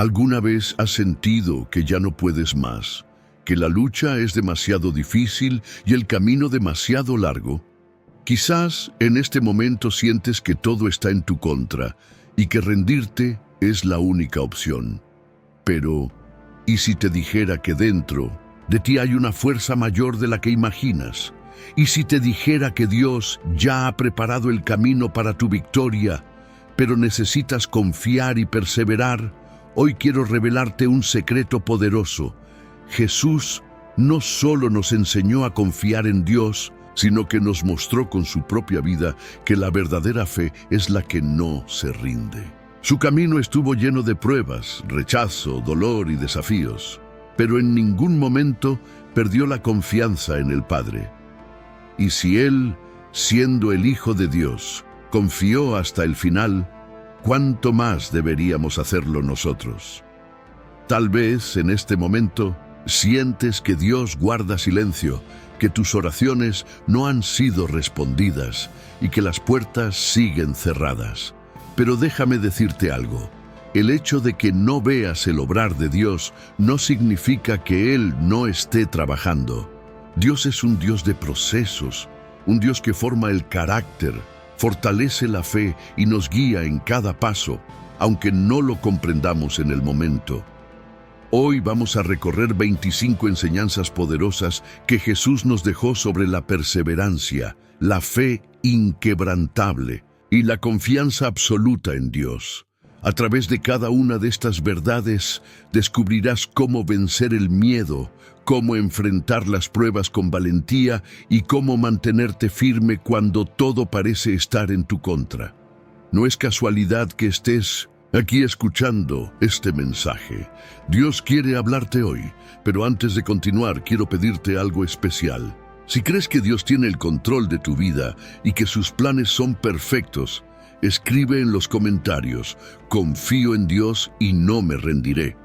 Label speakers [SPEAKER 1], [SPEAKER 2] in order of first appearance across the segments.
[SPEAKER 1] ¿Alguna vez has sentido que ya no puedes más, que la lucha es demasiado difícil y el camino demasiado largo? Quizás en este momento sientes que todo está en tu contra y que rendirte es la única opción. Pero, ¿y si te dijera que dentro de ti hay una fuerza mayor de la que imaginas? ¿Y si te dijera que Dios ya ha preparado el camino para tu victoria, pero necesitas confiar y perseverar? Hoy quiero revelarte un secreto poderoso. Jesús no solo nos enseñó a confiar en Dios, sino que nos mostró con su propia vida que la verdadera fe es la que no se rinde. Su camino estuvo lleno de pruebas, rechazo, dolor y desafíos, pero en ningún momento perdió la confianza en el Padre. Y si Él, siendo el Hijo de Dios, confió hasta el final, ¿cuánto más deberíamos hacerlo nosotros? Tal vez en este momento sientes que Dios guarda silencio, que tus oraciones no han sido respondidas y que las puertas siguen cerradas. Pero déjame decirte algo. El hecho de que no veas el obrar de Dios no significa que Él no esté trabajando. Dios es un Dios de procesos, un Dios que forma el carácter, fortalece la fe y nos guía en cada paso, aunque no lo comprendamos en el momento. Hoy vamos a recorrer 25 enseñanzas poderosas que Jesús nos dejó sobre la perseverancia, la fe inquebrantable y la confianza absoluta en Dios. A través de cada una de estas verdades descubrirás cómo vencer el miedo, cómo enfrentar las pruebas con valentía y cómo mantenerte firme cuando todo parece estar en tu contra. No es casualidad que estés aquí escuchando este mensaje. Dios quiere hablarte hoy, pero antes de continuar quiero pedirte algo especial. Si crees que Dios tiene el control de tu vida y que sus planes son perfectos, escribe en los comentarios: confío en Dios y no me rendiré.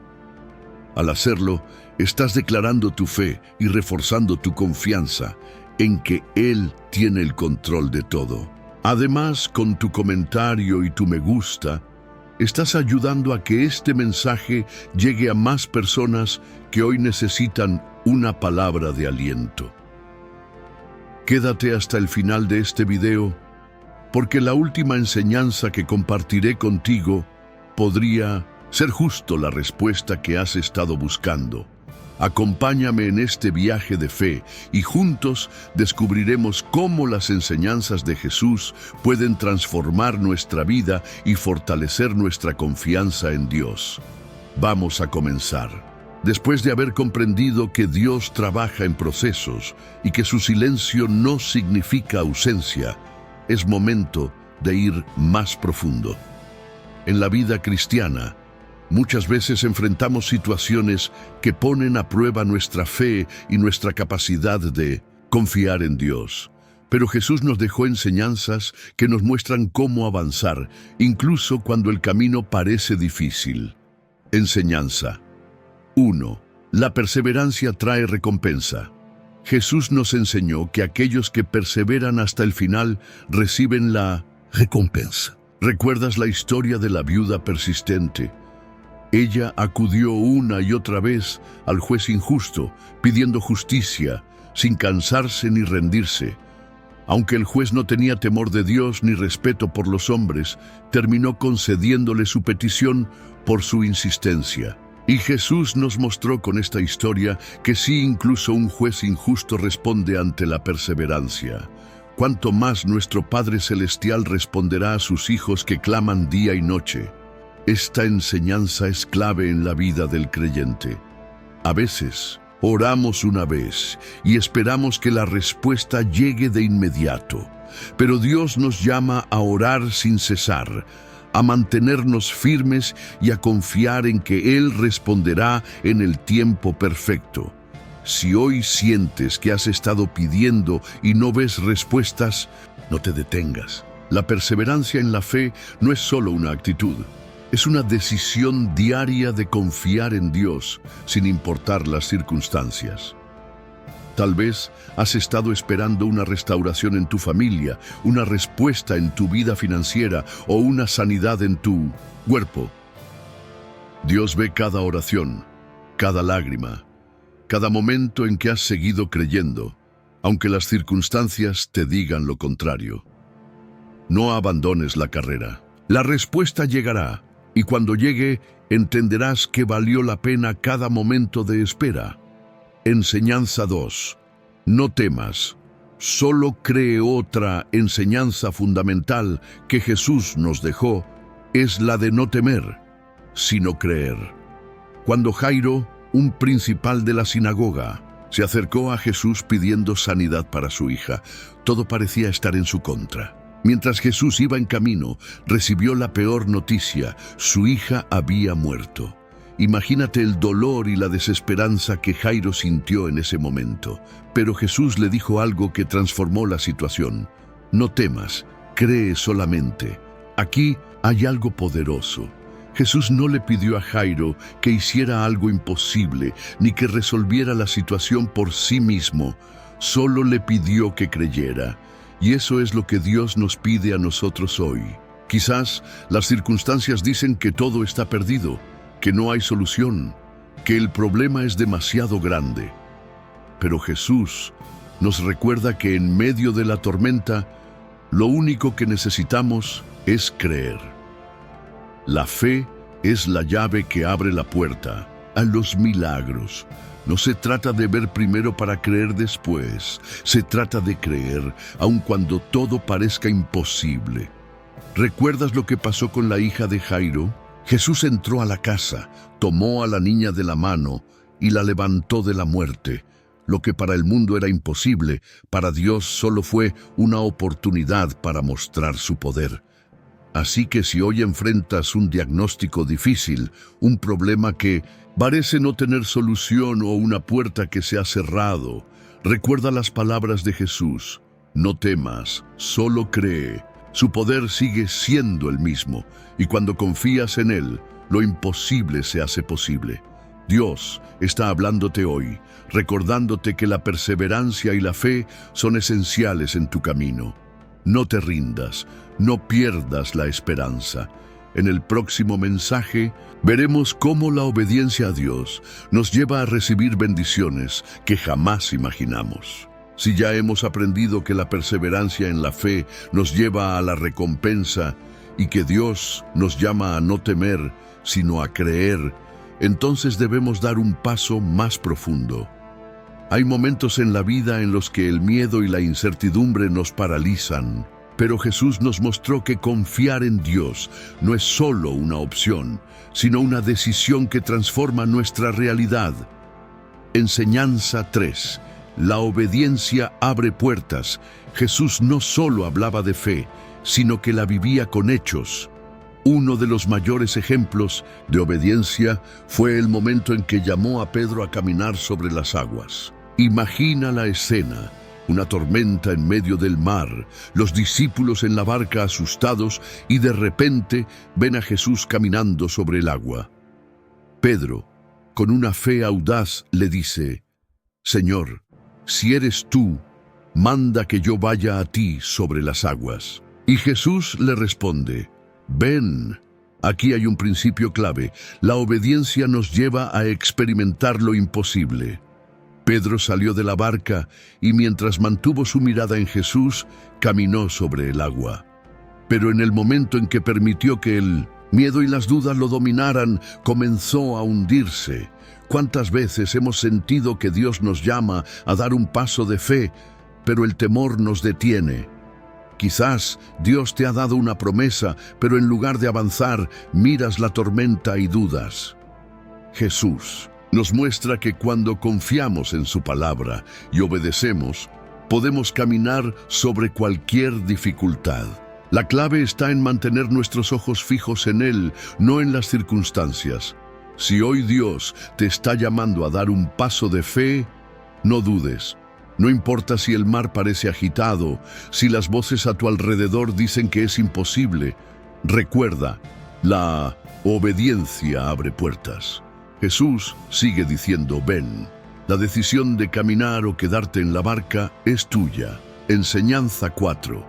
[SPEAKER 1] Al hacerlo, estás declarando tu fe y reforzando tu confianza en que Él tiene el control de todo. Además, con tu comentario y tu me gusta, estás ayudando a que este mensaje llegue a más personas que hoy necesitan una palabra de aliento. Quédate hasta el final de este video, porque la última enseñanza que compartiré contigo podría ser justo la respuesta que has estado buscando. Acompáñame en este viaje de fe y juntos descubriremos cómo las enseñanzas de Jesús pueden transformar nuestra vida y fortalecer nuestra confianza en Dios. Vamos a comenzar. Después de haber comprendido que Dios trabaja en procesos y que su silencio no significa ausencia, es momento de ir más profundo. En la vida cristiana, muchas veces enfrentamos situaciones que ponen a prueba nuestra fe y nuestra capacidad de confiar en Dios. Pero Jesús nos dejó enseñanzas que nos muestran cómo avanzar, incluso cuando el camino parece difícil. Enseñanza 1. La perseverancia trae recompensa. Jesús nos enseñó que aquellos que perseveran hasta el final reciben la recompensa. ¿Recuerdas la historia de la viuda persistente? Ella acudió una y otra vez al juez injusto, pidiendo justicia, sin cansarse ni rendirse. Aunque el juez no tenía temor de Dios ni respeto por los hombres, terminó concediéndole su petición por su insistencia. Y Jesús nos mostró con esta historia que sí, incluso un juez injusto responde ante la perseverancia. Cuanto más nuestro Padre Celestial responderá a sus hijos que claman día y noche. Esta enseñanza es clave en la vida del creyente. A veces, oramos una vez y esperamos que la respuesta llegue de inmediato. Pero Dios nos llama a orar sin cesar, a mantenernos firmes y a confiar en que Él responderá en el tiempo perfecto. Si hoy sientes que has estado pidiendo y no ves respuestas, no te detengas. La perseverancia en la fe no es solo una actitud. Es una decisión diaria de confiar en Dios, sin importar las circunstancias. Tal vez has estado esperando una restauración en tu familia, una respuesta en tu vida financiera o una sanidad en tu cuerpo. Dios ve cada oración, cada lágrima, cada momento en que has seguido creyendo, aunque las circunstancias te digan lo contrario. No abandones la carrera. La respuesta llegará, y cuando llegue, entenderás que valió la pena cada momento de espera. Enseñanza 2. No temas. Solo cree. Otra enseñanza fundamental que Jesús nos dejó es la de no temer, sino creer. Cuando Jairo, un principal de la sinagoga, se acercó a Jesús pidiendo sanidad para su hija, todo parecía estar en su contra. Mientras Jesús iba en camino, recibió la peor noticia: su hija había muerto. Imagínate el dolor y la desesperanza que Jairo sintió en ese momento. Pero Jesús le dijo algo que transformó la situación. No temas, cree solamente. Aquí hay algo poderoso. Jesús no le pidió a Jairo que hiciera algo imposible, ni que resolviera la situación por sí mismo. Solo le pidió que creyera. Y eso es lo que Dios nos pide a nosotros hoy. Quizás las circunstancias dicen que todo está perdido, que no hay solución, que el problema es demasiado grande. Pero Jesús nos recuerda que en medio de la tormenta, lo único que necesitamos es creer. La fe es la llave que abre la puerta a los milagros. No se trata de ver primero para creer después. Se trata de creer, aun cuando todo parezca imposible. ¿Recuerdas lo que pasó con la hija de Jairo? Jesús entró a la casa, tomó a la niña de la mano y la levantó de la muerte. Lo que para el mundo era imposible, para Dios solo fue una oportunidad para mostrar su poder. Así que si hoy enfrentas un diagnóstico difícil, un problema que parece no tener solución o una puerta que se ha cerrado, recuerda las palabras de Jesús. No temas, solo cree. Su poder sigue siendo el mismo, y cuando confías en Él, lo imposible se hace posible. Dios está hablándote hoy, recordándote que la perseverancia y la fe son esenciales en tu camino. No te rindas, no pierdas la esperanza. En el próximo mensaje veremos cómo la obediencia a Dios nos lleva a recibir bendiciones que jamás imaginamos. Si ya hemos aprendido que la perseverancia en la fe nos lleva a la recompensa y que Dios nos llama a no temer, sino a creer, entonces debemos dar un paso más profundo. Hay momentos en la vida en los que el miedo y la incertidumbre nos paralizan, pero Jesús nos mostró que confiar en Dios no es solo una opción, sino una decisión que transforma nuestra realidad. Enseñanza 3. La obediencia abre puertas. Jesús no solo hablaba de fe, sino que la vivía con hechos. Uno de los mayores ejemplos de obediencia fue el momento en que llamó a Pedro a caminar sobre las aguas. Imagina la escena, una tormenta en medio del mar, los discípulos en la barca asustados y de repente ven a Jesús caminando sobre el agua. Pedro, con una fe audaz, le dice: Señor, si eres tú, manda que yo vaya a ti sobre las aguas. Y Jesús le responde: Ven. Aquí hay un principio clave. La obediencia nos lleva a experimentar lo imposible. Pedro salió de la barca y mientras mantuvo su mirada en Jesús, caminó sobre el agua. Pero en el momento en que permitió que el miedo y las dudas lo dominaran, comenzó a hundirse. ¿Cuántas veces hemos sentido que Dios nos llama a dar un paso de fe, pero el temor nos detiene? Quizás Dios te ha dado una promesa, pero en lugar de avanzar, miras la tormenta y dudas. Jesús nos muestra que cuando confiamos en su palabra y obedecemos, podemos caminar sobre cualquier dificultad. La clave está en mantener nuestros ojos fijos en Él, no en las circunstancias. Si hoy Dios te está llamando a dar un paso de fe, no dudes. No importa si el mar parece agitado, si las voces a tu alrededor dicen que es imposible. Recuerda, la obediencia abre puertas. Jesús sigue diciendo: ven. La decisión de caminar o quedarte en la barca es tuya. Enseñanza 4.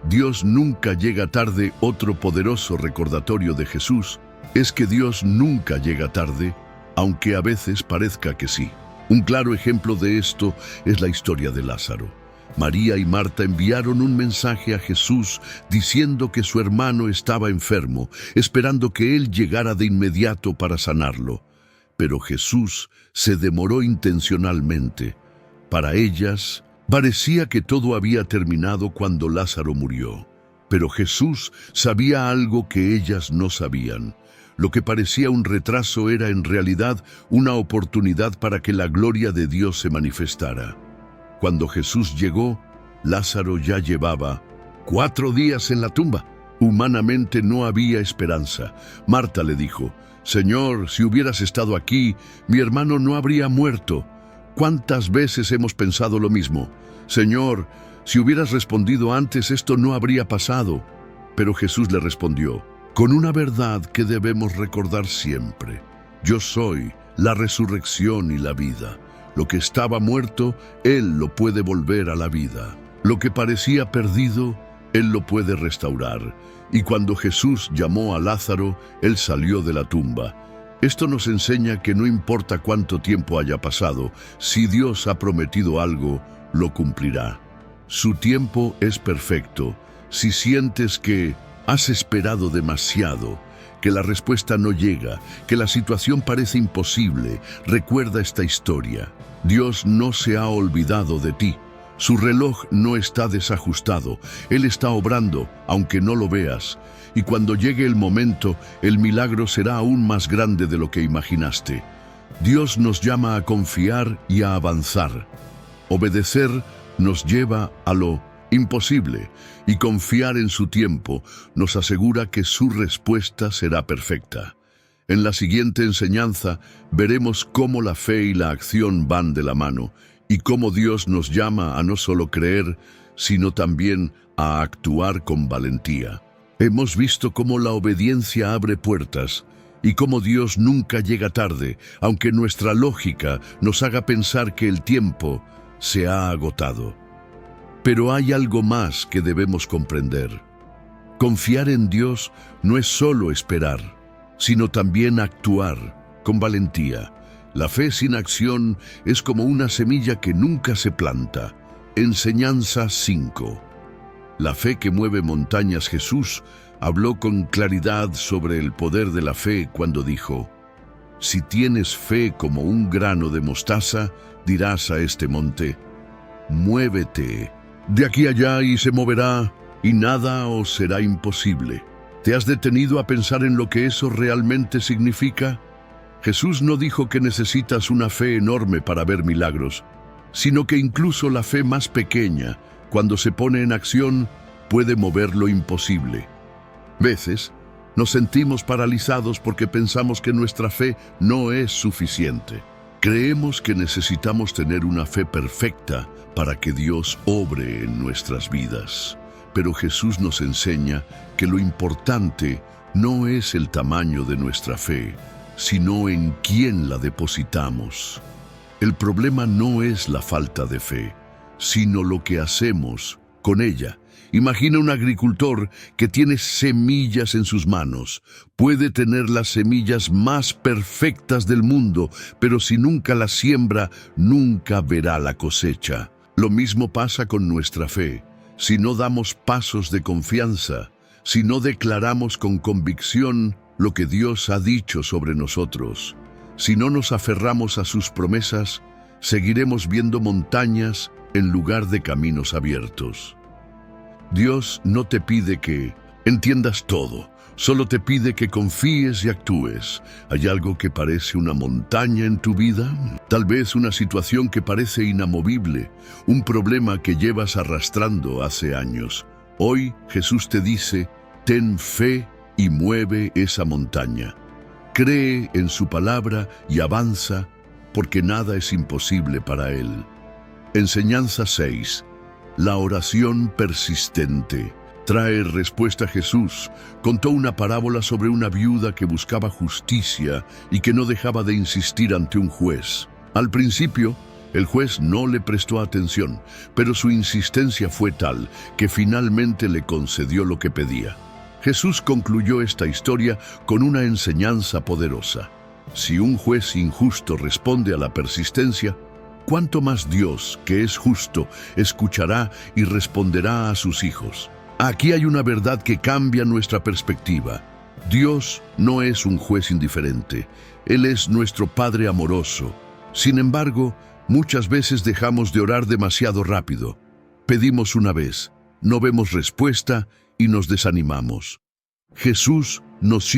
[SPEAKER 1] Dios nunca llega tarde. Otro poderoso recordatorio de Jesús es que Dios nunca llega tarde, aunque a veces parezca que sí. Un claro ejemplo de esto es la historia de Lázaro. María y Marta enviaron un mensaje a Jesús diciendo que su hermano estaba enfermo, esperando que él llegara de inmediato para sanarlo. Pero Jesús se demoró intencionalmente. Para ellas, parecía que todo había terminado cuando Lázaro murió. Pero Jesús sabía algo que ellas no sabían. Lo que parecía un retraso era en realidad una oportunidad para que la gloria de Dios se manifestara. Cuando Jesús llegó, Lázaro ya llevaba 4 días en la tumba. Humanamente no había esperanza. Marta le dijo: «Señor, si hubieras estado aquí, mi hermano no habría muerto». ¿Cuántas veces hemos pensado lo mismo? Señor, si hubieras respondido antes, esto no habría pasado. Pero Jesús le respondió con una verdad que debemos recordar siempre: yo soy la resurrección y la vida. Lo que estaba muerto, Él lo puede volver a la vida. Lo que parecía perdido, Él lo puede restaurar. Y cuando Jesús llamó a Lázaro, Él salió de la tumba. Esto nos enseña que no importa cuánto tiempo haya pasado, si Dios ha prometido algo, lo cumplirá. Su tiempo es perfecto. Si sientes que has esperado demasiado, que la respuesta no llega, que la situación parece imposible, recuerda esta historia. Dios no se ha olvidado de ti. Su reloj no está desajustado. Él está obrando, aunque no lo veas. Y cuando llegue el momento, el milagro será aún más grande de lo que imaginaste. Dios nos llama a confiar y a avanzar. Obedecer nos lleva a lo imposible, y confiar en su tiempo nos asegura que su respuesta será perfecta. En la siguiente enseñanza veremos cómo la fe y la acción van de la mano, y cómo Dios nos llama a no solo creer, sino también a actuar con valentía. Hemos visto cómo la obediencia abre puertas, y cómo Dios nunca llega tarde, aunque nuestra lógica nos haga pensar que el tiempo se ha agotado. Pero hay algo más que debemos comprender. Confiar en Dios no es solo esperar, sino también actuar con valentía. La fe sin acción es como una semilla que nunca se planta. Enseñanza 5. La fe que mueve montañas. Jesús habló con claridad sobre el poder de la fe cuando dijo: «Si tienes fe como un grano de mostaza, dirás a este monte: muévete de aquí a allá y se moverá, y nada os será imposible». ¿Te has detenido a pensar en lo que eso realmente significa? Jesús no dijo que necesitas una fe enorme para ver milagros, sino que incluso la fe más pequeña, cuando se pone en acción, puede mover lo imposible. Veces nos sentimos paralizados porque pensamos que nuestra fe no es suficiente. Creemos que necesitamos tener una fe perfecta para que Dios obre en nuestras vidas. Pero Jesús nos enseña que lo importante no es el tamaño de nuestra fe, sino en quién la depositamos. El problema no es la falta de fe, sino lo que hacemos con ella. Imagina un agricultor que tiene semillas en sus manos. Puede tener las semillas más perfectas del mundo, pero si nunca las siembra, nunca verá la cosecha. Lo mismo pasa con nuestra fe. Si no damos pasos de confianza, si no declaramos con convicción lo que Dios ha dicho sobre nosotros, si no nos aferramos a sus promesas, seguiremos viendo montañas en lugar de caminos abiertos. Dios no te pide que entiendas todo, solo te pide que confíes y actúes. ¿Hay algo que parece una montaña en tu vida? Tal vez una situación que parece inamovible, un problema que llevas arrastrando hace años. Hoy Jesús te dice: ten fe y mueve esa montaña. Cree en su palabra y avanza, porque nada es imposible para Él. Enseñanza 6. La oración persistente. Trae respuesta. Jesús contó una parábola sobre una viuda que buscaba justicia y que no dejaba de insistir ante un juez. Al principio, el juez no le prestó atención, pero su insistencia fue tal que finalmente le concedió lo que pedía. Jesús concluyó esta historia con una enseñanza poderosa. Si un juez injusto responde a la persistencia, ¿cuánto más Dios, que es justo, escuchará y responderá a sus hijos? Aquí hay una verdad que cambia nuestra perspectiva. Dios no es un juez indiferente. Él es nuestro Padre amoroso. Sin embargo, muchas veces dejamos de orar demasiado rápido. Pedimos una vez, no vemos respuesta y nos desanimamos. Jesús nos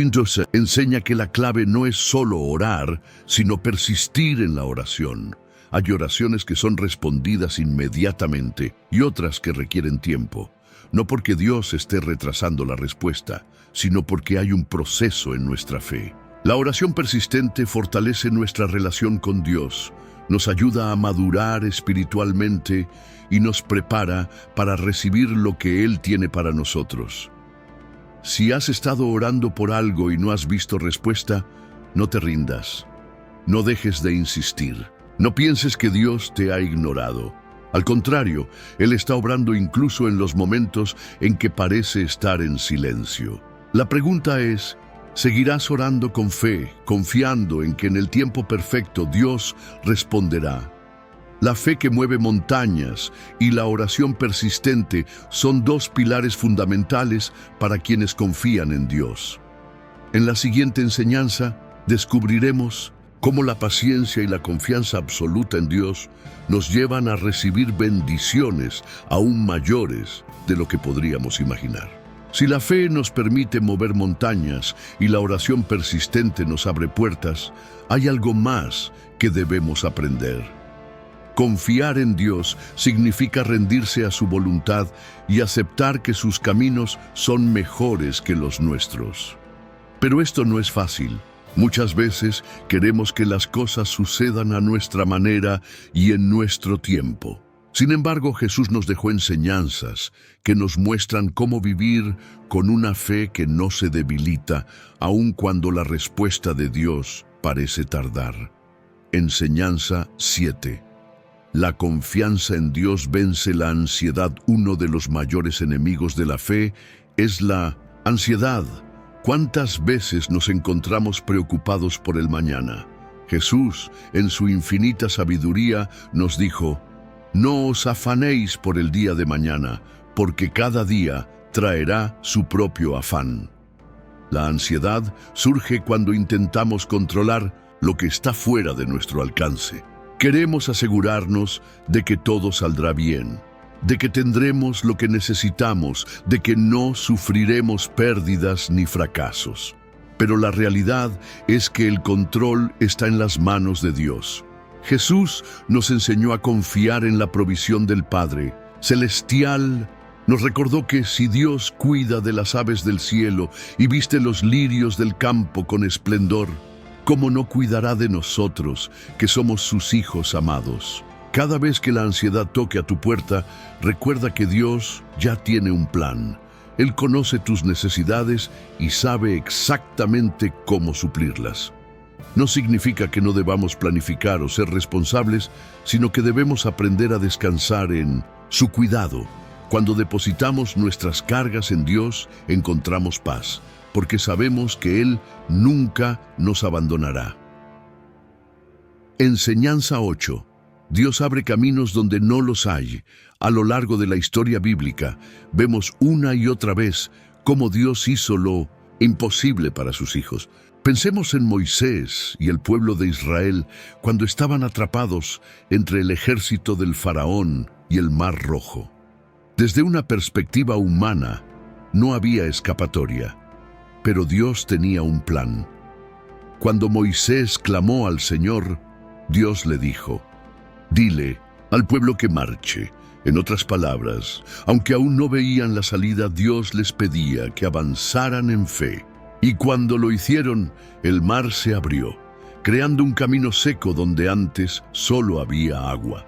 [SPEAKER 1] enseña que la clave no es solo orar, sino persistir en la oración. Hay oraciones que son respondidas inmediatamente y otras que requieren tiempo. No porque Dios esté retrasando la respuesta, sino porque hay un proceso en nuestra fe. La oración persistente fortalece nuestra relación con Dios, nos ayuda a madurar espiritualmente y nos prepara para recibir lo que Él tiene para nosotros. Si has estado orando por algo y no has visto respuesta, no te rindas. No dejes de insistir. No pienses que Dios te ha ignorado. Al contrario, Él está obrando incluso en los momentos en que parece estar en silencio. La pregunta es, ¿seguirás orando con fe, confiando en que en el tiempo perfecto Dios responderá? La fe que mueve montañas y la oración persistente son dos pilares fundamentales para quienes confían en Dios. En la siguiente enseñanza descubriremos cómo la paciencia y la confianza absoluta en Dios nos llevan a recibir bendiciones aún mayores de lo que podríamos imaginar. Si la fe nos permite mover montañas y la oración persistente nos abre puertas, hay algo más que debemos aprender. Confiar en Dios significa rendirse a su voluntad y aceptar que sus caminos son mejores que los nuestros. Pero esto no es fácil. Muchas veces queremos que las cosas sucedan a nuestra manera y en nuestro tiempo. Sin embargo, Jesús nos dejó enseñanzas que nos muestran cómo vivir con una fe que no se debilita, aun cuando la respuesta de Dios parece tardar. Enseñanza 7. La confianza en Dios vence la ansiedad. Uno de los mayores enemigos de la fe es la ansiedad. ¿Cuántas veces nos encontramos preocupados por el mañana? Jesús, en su infinita sabiduría, nos dijo: no os afanéis por el día de mañana, porque cada día traerá su propio afán. La ansiedad surge cuando intentamos controlar lo que está fuera de nuestro alcance. Queremos asegurarnos de que todo saldrá bien, de que tendremos lo que necesitamos, de que no sufriremos pérdidas ni fracasos. Pero la realidad es que el control está en las manos de Dios. Jesús nos enseñó a confiar en la provisión del Padre Celestial. Nos recordó que si Dios cuida de las aves del cielo y viste los lirios del campo con esplendor, ¿cómo no cuidará de nosotros, que somos sus hijos amados? Cada vez que la ansiedad toque a tu puerta, recuerda que Dios ya tiene un plan. Él conoce tus necesidades y sabe exactamente cómo suplirlas. No significa que no debamos planificar o ser responsables, sino que debemos aprender a descansar en su cuidado. Cuando depositamos nuestras cargas en Dios, encontramos paz, porque sabemos que Él nunca nos abandonará. Enseñanza 8. Dios abre caminos donde no los hay. A lo largo de la historia bíblica, vemos una y otra vez cómo Dios hizo lo imposible para sus hijos. Pensemos en Moisés y el pueblo de Israel cuando estaban atrapados entre el ejército del faraón y el Mar Rojo. Desde una perspectiva humana, no había escapatoria, pero Dios tenía un plan. Cuando Moisés clamó al Señor, Dios le dijo: dile al pueblo que marche. En otras palabras, aunque aún no veían la salida, Dios les pedía que avanzaran en fe. Y cuando lo hicieron, el mar se abrió, creando un camino seco donde antes solo había agua.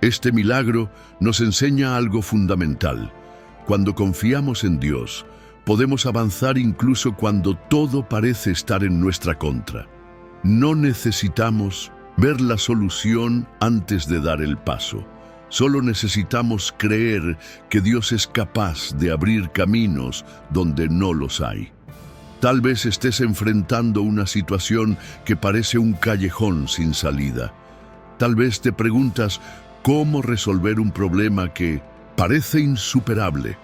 [SPEAKER 1] Este milagro nos enseña algo fundamental. Cuando confiamos en Dios, podemos avanzar incluso cuando todo parece estar en nuestra contra. No necesitamos ver la solución antes de dar el paso. Solo necesitamos creer que Dios es capaz de abrir caminos donde no los hay. Tal vez estés enfrentando una situación que parece un callejón sin salida. Tal vez te preguntas cómo resolver un problema que parece insuperable.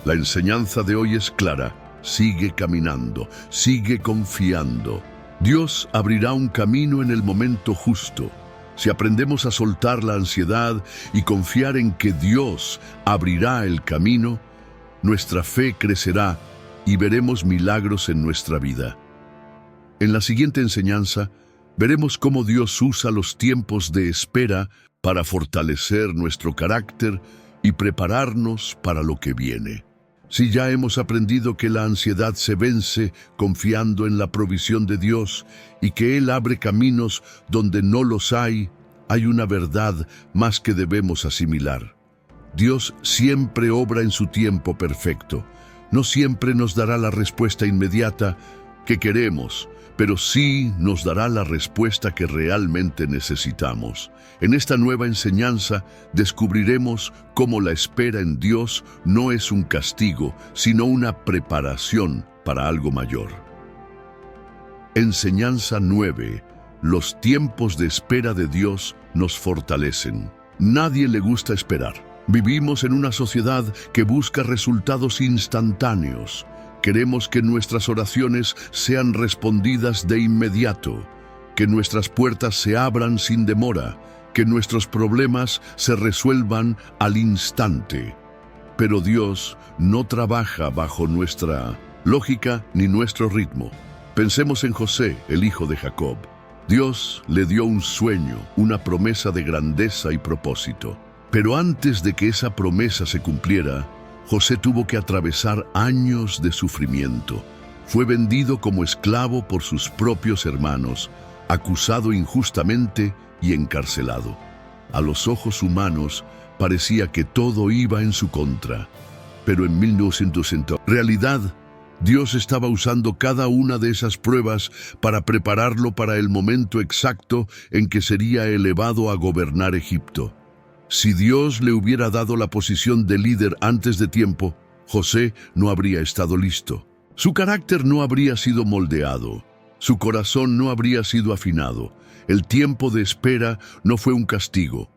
[SPEAKER 1] La enseñanza de hoy es clara. Sigue caminando, sigue confiando. Dios abrirá un camino en el momento justo. Si aprendemos a soltar la ansiedad y confiar en que Dios abrirá el camino, nuestra fe crecerá y veremos milagros en nuestra vida. En la siguiente enseñanza, veremos cómo Dios usa los tiempos de espera para fortalecer nuestro carácter y prepararnos para lo que viene. Si ya hemos aprendido que la ansiedad se vence confiando en la provisión de Dios y que Él abre caminos donde no los hay una verdad más que debemos asimilar. Dios siempre obra en su tiempo perfecto. No siempre nos dará la respuesta inmediata que queremos, pero sí nos dará la respuesta que realmente necesitamos. En esta nueva enseñanza descubriremos cómo la espera en Dios no es un castigo, sino una preparación para algo mayor. Enseñanza 9. Los tiempos de espera de Dios nos fortalecen. Nadie le gusta esperar. Vivimos en una sociedad que busca resultados instantáneos. Queremos que nuestras oraciones sean respondidas de inmediato, que nuestras puertas se abran sin demora, que nuestros problemas se resuelvan al instante. Pero Dios no trabaja bajo nuestra lógica ni nuestro ritmo. Pensemos en José, el hijo de Jacob. Dios le dio un sueño, una promesa de grandeza y propósito. Pero antes de que esa promesa se cumpliera, José tuvo que atravesar años de sufrimiento. Fue vendido como esclavo por sus propios hermanos, acusado injustamente y encarcelado. A los ojos humanos parecía que todo iba en su contra. Pero en 1960, en realidad, Dios estaba usando cada una de esas pruebas para prepararlo para el momento exacto en que sería elevado a gobernar Egipto. Si Dios le hubiera dado la posición de líder antes de tiempo, José no habría estado listo. Su carácter no habría sido moldeado. Su corazón no habría sido afinado. El tiempo de espera no fue un castigo,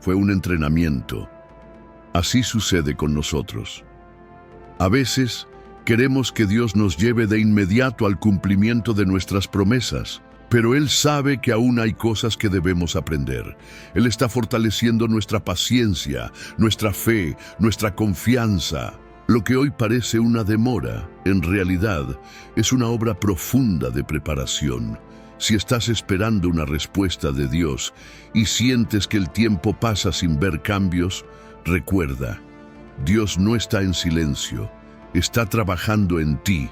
[SPEAKER 1] fue un entrenamiento. Así sucede con nosotros. A veces, queremos que Dios nos lleve de inmediato al cumplimiento de nuestras promesas, pero Él sabe que aún hay cosas que debemos aprender. Él está fortaleciendo nuestra paciencia, nuestra fe, nuestra confianza. Lo que hoy parece una demora, en realidad, es una obra profunda de preparación. Si estás esperando una respuesta de Dios y sientes que el tiempo pasa sin ver cambios, recuerda, Dios no está en silencio, está trabajando en ti.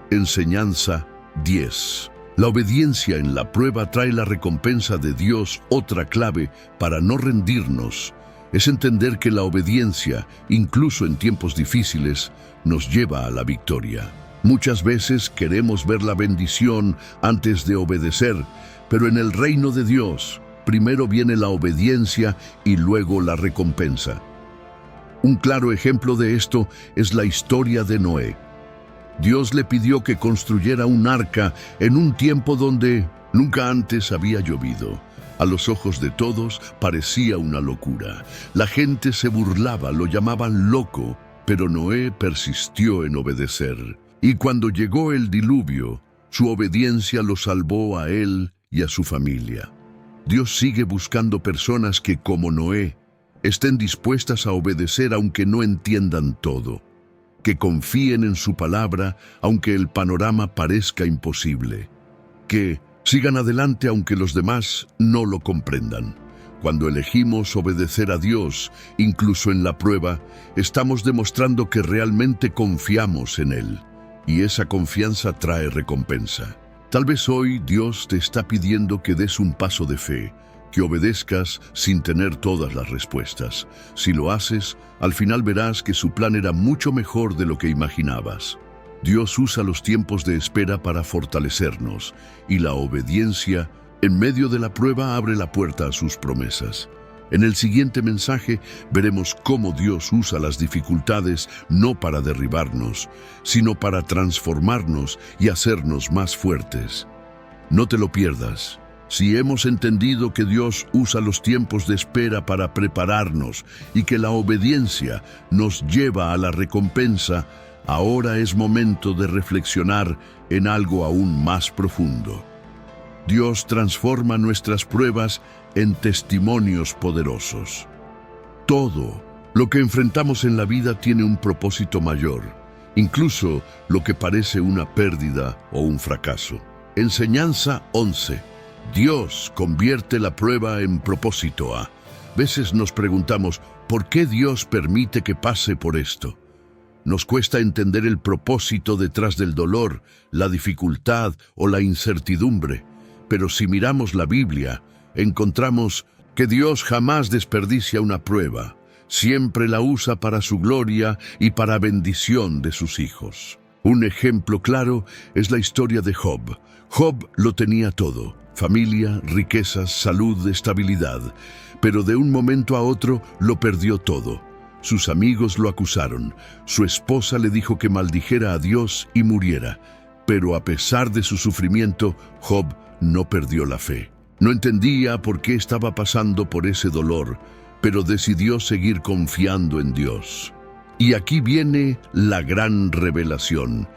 [SPEAKER 1] Enseñanza 10. La obediencia en la prueba trae la recompensa de Dios. Otra clave para no rendirnos es entender que la obediencia, incluso en tiempos difíciles, nos lleva a la victoria. Muchas veces queremos ver la bendición antes de obedecer, pero en el reino de Dios, primero viene la obediencia y luego la recompensa. Un claro ejemplo de esto es la historia de Noé. Dios le pidió que construyera un arca en un tiempo donde nunca antes había llovido. A los ojos de todos parecía una locura. La gente se burlaba, lo llamaban loco, pero Noé persistió en obedecer. Y cuando llegó el diluvio, su obediencia lo salvó a él y a su familia. Dios sigue buscando personas que, como Noé, estén dispuestas a obedecer aunque no entiendan todo, que confíen en su palabra aunque el panorama parezca imposible, que sigan adelante aunque los demás no lo comprendan. Cuando elegimos obedecer a Dios, incluso en la prueba, estamos demostrando que realmente confiamos en Él, y esa confianza trae recompensa. Tal vez hoy Dios te está pidiendo que des un paso de fe, que obedezcas sin tener todas las respuestas. Si lo haces, al final verás que su plan era mucho mejor de lo que imaginabas. Dios usa los tiempos de espera para fortalecernos, y la obediencia en medio de la prueba abre la puerta a sus promesas. En el siguiente mensaje veremos cómo Dios usa las dificultades no para derribarnos, sino para transformarnos y hacernos más fuertes. No te lo pierdas. Si hemos entendido que Dios usa los tiempos de espera para prepararnos y que la obediencia nos lleva a la recompensa, ahora es momento de reflexionar en algo aún más profundo. Dios transforma nuestras pruebas en testimonios poderosos. Todo lo que enfrentamos en la vida tiene un propósito mayor, incluso lo que parece una pérdida o un fracaso. Enseñanza 11. Dios convierte la prueba en propósito. A veces nos preguntamos, ¿por qué Dios permite que pase por esto? Nos cuesta entender el propósito detrás del dolor, la dificultad o la incertidumbre. Pero si miramos la Biblia, encontramos que Dios jamás desperdicia una prueba. Siempre la usa para su gloria y para bendición de sus hijos. Un ejemplo claro es la historia de Job. Job lo tenía todo: familia, riquezas, salud, estabilidad. Pero de un momento a otro lo perdió todo. Sus amigos lo acusaron. Su esposa le dijo que maldijera a Dios y muriera. Pero a pesar de su sufrimiento, Job no perdió la fe. No entendía por qué estaba pasando por ese dolor, pero decidió seguir confiando en Dios. Y aquí viene la gran revelación.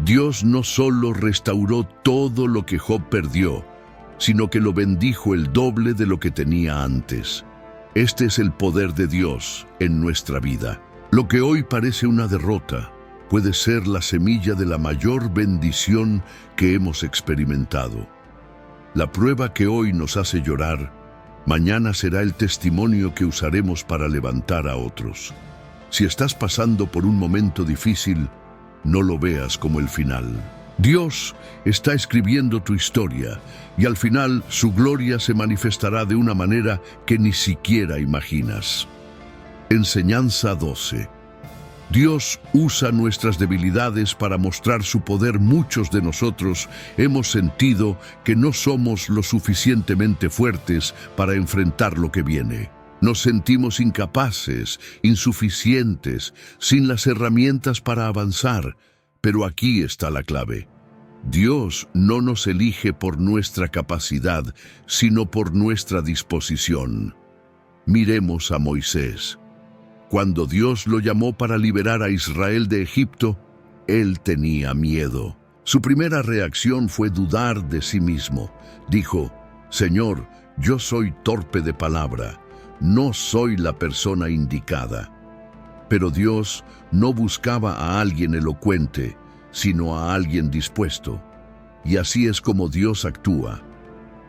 [SPEAKER 1] Dios no solo restauró todo lo que Job perdió, sino que lo bendijo el doble de lo que tenía antes. Este es el poder de Dios en nuestra vida. Lo que hoy parece una derrota puede ser la semilla de la mayor bendición que hemos experimentado. La prueba que hoy nos hace llorar, mañana será el testimonio que usaremos para levantar a otros. Si estás pasando por un momento difícil, no lo veas como el final. Dios está escribiendo tu historia y al final su gloria se manifestará de una manera que ni siquiera imaginas. Enseñanza 12. Dios usa nuestras debilidades para mostrar su poder. Muchos de nosotros hemos sentido que no somos lo suficientemente fuertes para enfrentar lo que viene. Nos sentimos incapaces, insuficientes, sin las herramientas para avanzar. Pero aquí está la clave. Dios no nos elige por nuestra capacidad, sino por nuestra disposición. Miremos a Moisés. Cuando Dios lo llamó para liberar a Israel de Egipto, él tenía miedo. Su primera reacción fue dudar de sí mismo. Dijo: Señor, yo soy torpe de palabra, no soy la persona indicada. Pero Dios no buscaba a alguien elocuente, sino a alguien dispuesto. Y así es como Dios actúa.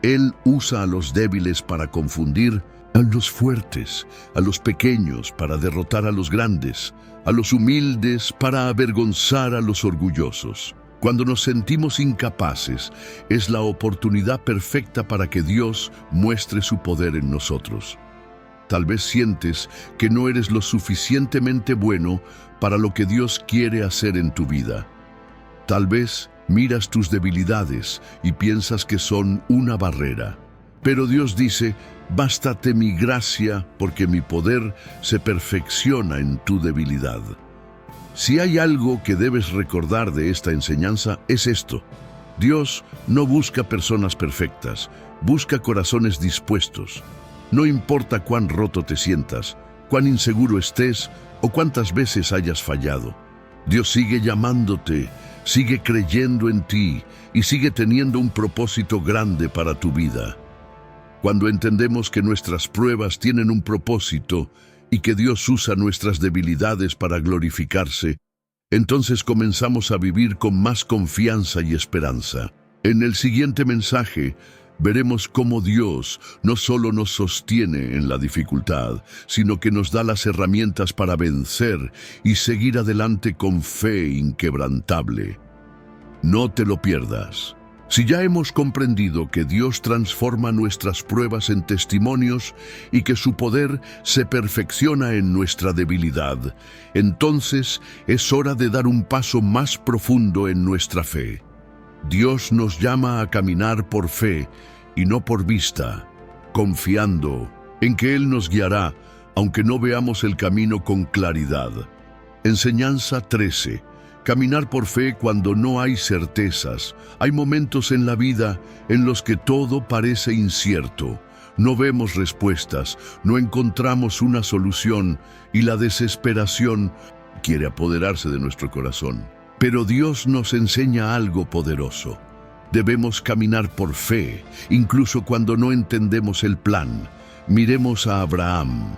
[SPEAKER 1] Él usa a los débiles para confundir a los fuertes, a los pequeños para derrotar a los grandes, a los humildes para avergonzar a los orgullosos. Cuando nos sentimos incapaces, es la oportunidad perfecta para que Dios muestre su poder en nosotros. Tal vez sientes que no eres lo suficientemente bueno para lo que Dios quiere hacer en tu vida. Tal vez miras tus debilidades y piensas que son una barrera. Pero Dios dice: bástate mi gracia, porque mi poder se perfecciona en tu debilidad. Si hay algo que debes recordar de esta enseñanza, es esto: Dios no busca personas perfectas, busca corazones dispuestos. No importa cuán roto te sientas, cuán inseguro estés o cuántas veces hayas fallado. Dios sigue llamándote, sigue creyendo en ti y sigue teniendo un propósito grande para tu vida. Cuando entendemos que nuestras pruebas tienen un propósito y que Dios usa nuestras debilidades para glorificarse, entonces comenzamos a vivir con más confianza y esperanza. En el siguiente mensaje, veremos cómo Dios no solo nos sostiene en la dificultad, sino que nos da las herramientas para vencer y seguir adelante con fe inquebrantable. No te lo pierdas. Si ya hemos comprendido que Dios transforma nuestras pruebas en testimonios y que su poder se perfecciona en nuestra debilidad, entonces es hora de dar un paso más profundo en nuestra fe. Dios nos llama a caminar por fe y no por vista, confiando en que Él nos guiará, aunque no veamos el camino con claridad. Enseñanza 13. Caminar por fe cuando no hay certezas. Hay momentos en la vida en los que todo parece incierto. No vemos respuestas, no encontramos una solución y la desesperación quiere apoderarse de nuestro corazón. Pero Dios nos enseña algo poderoso. Debemos caminar por fe, incluso cuando no entendemos el plan. Miremos a Abraham.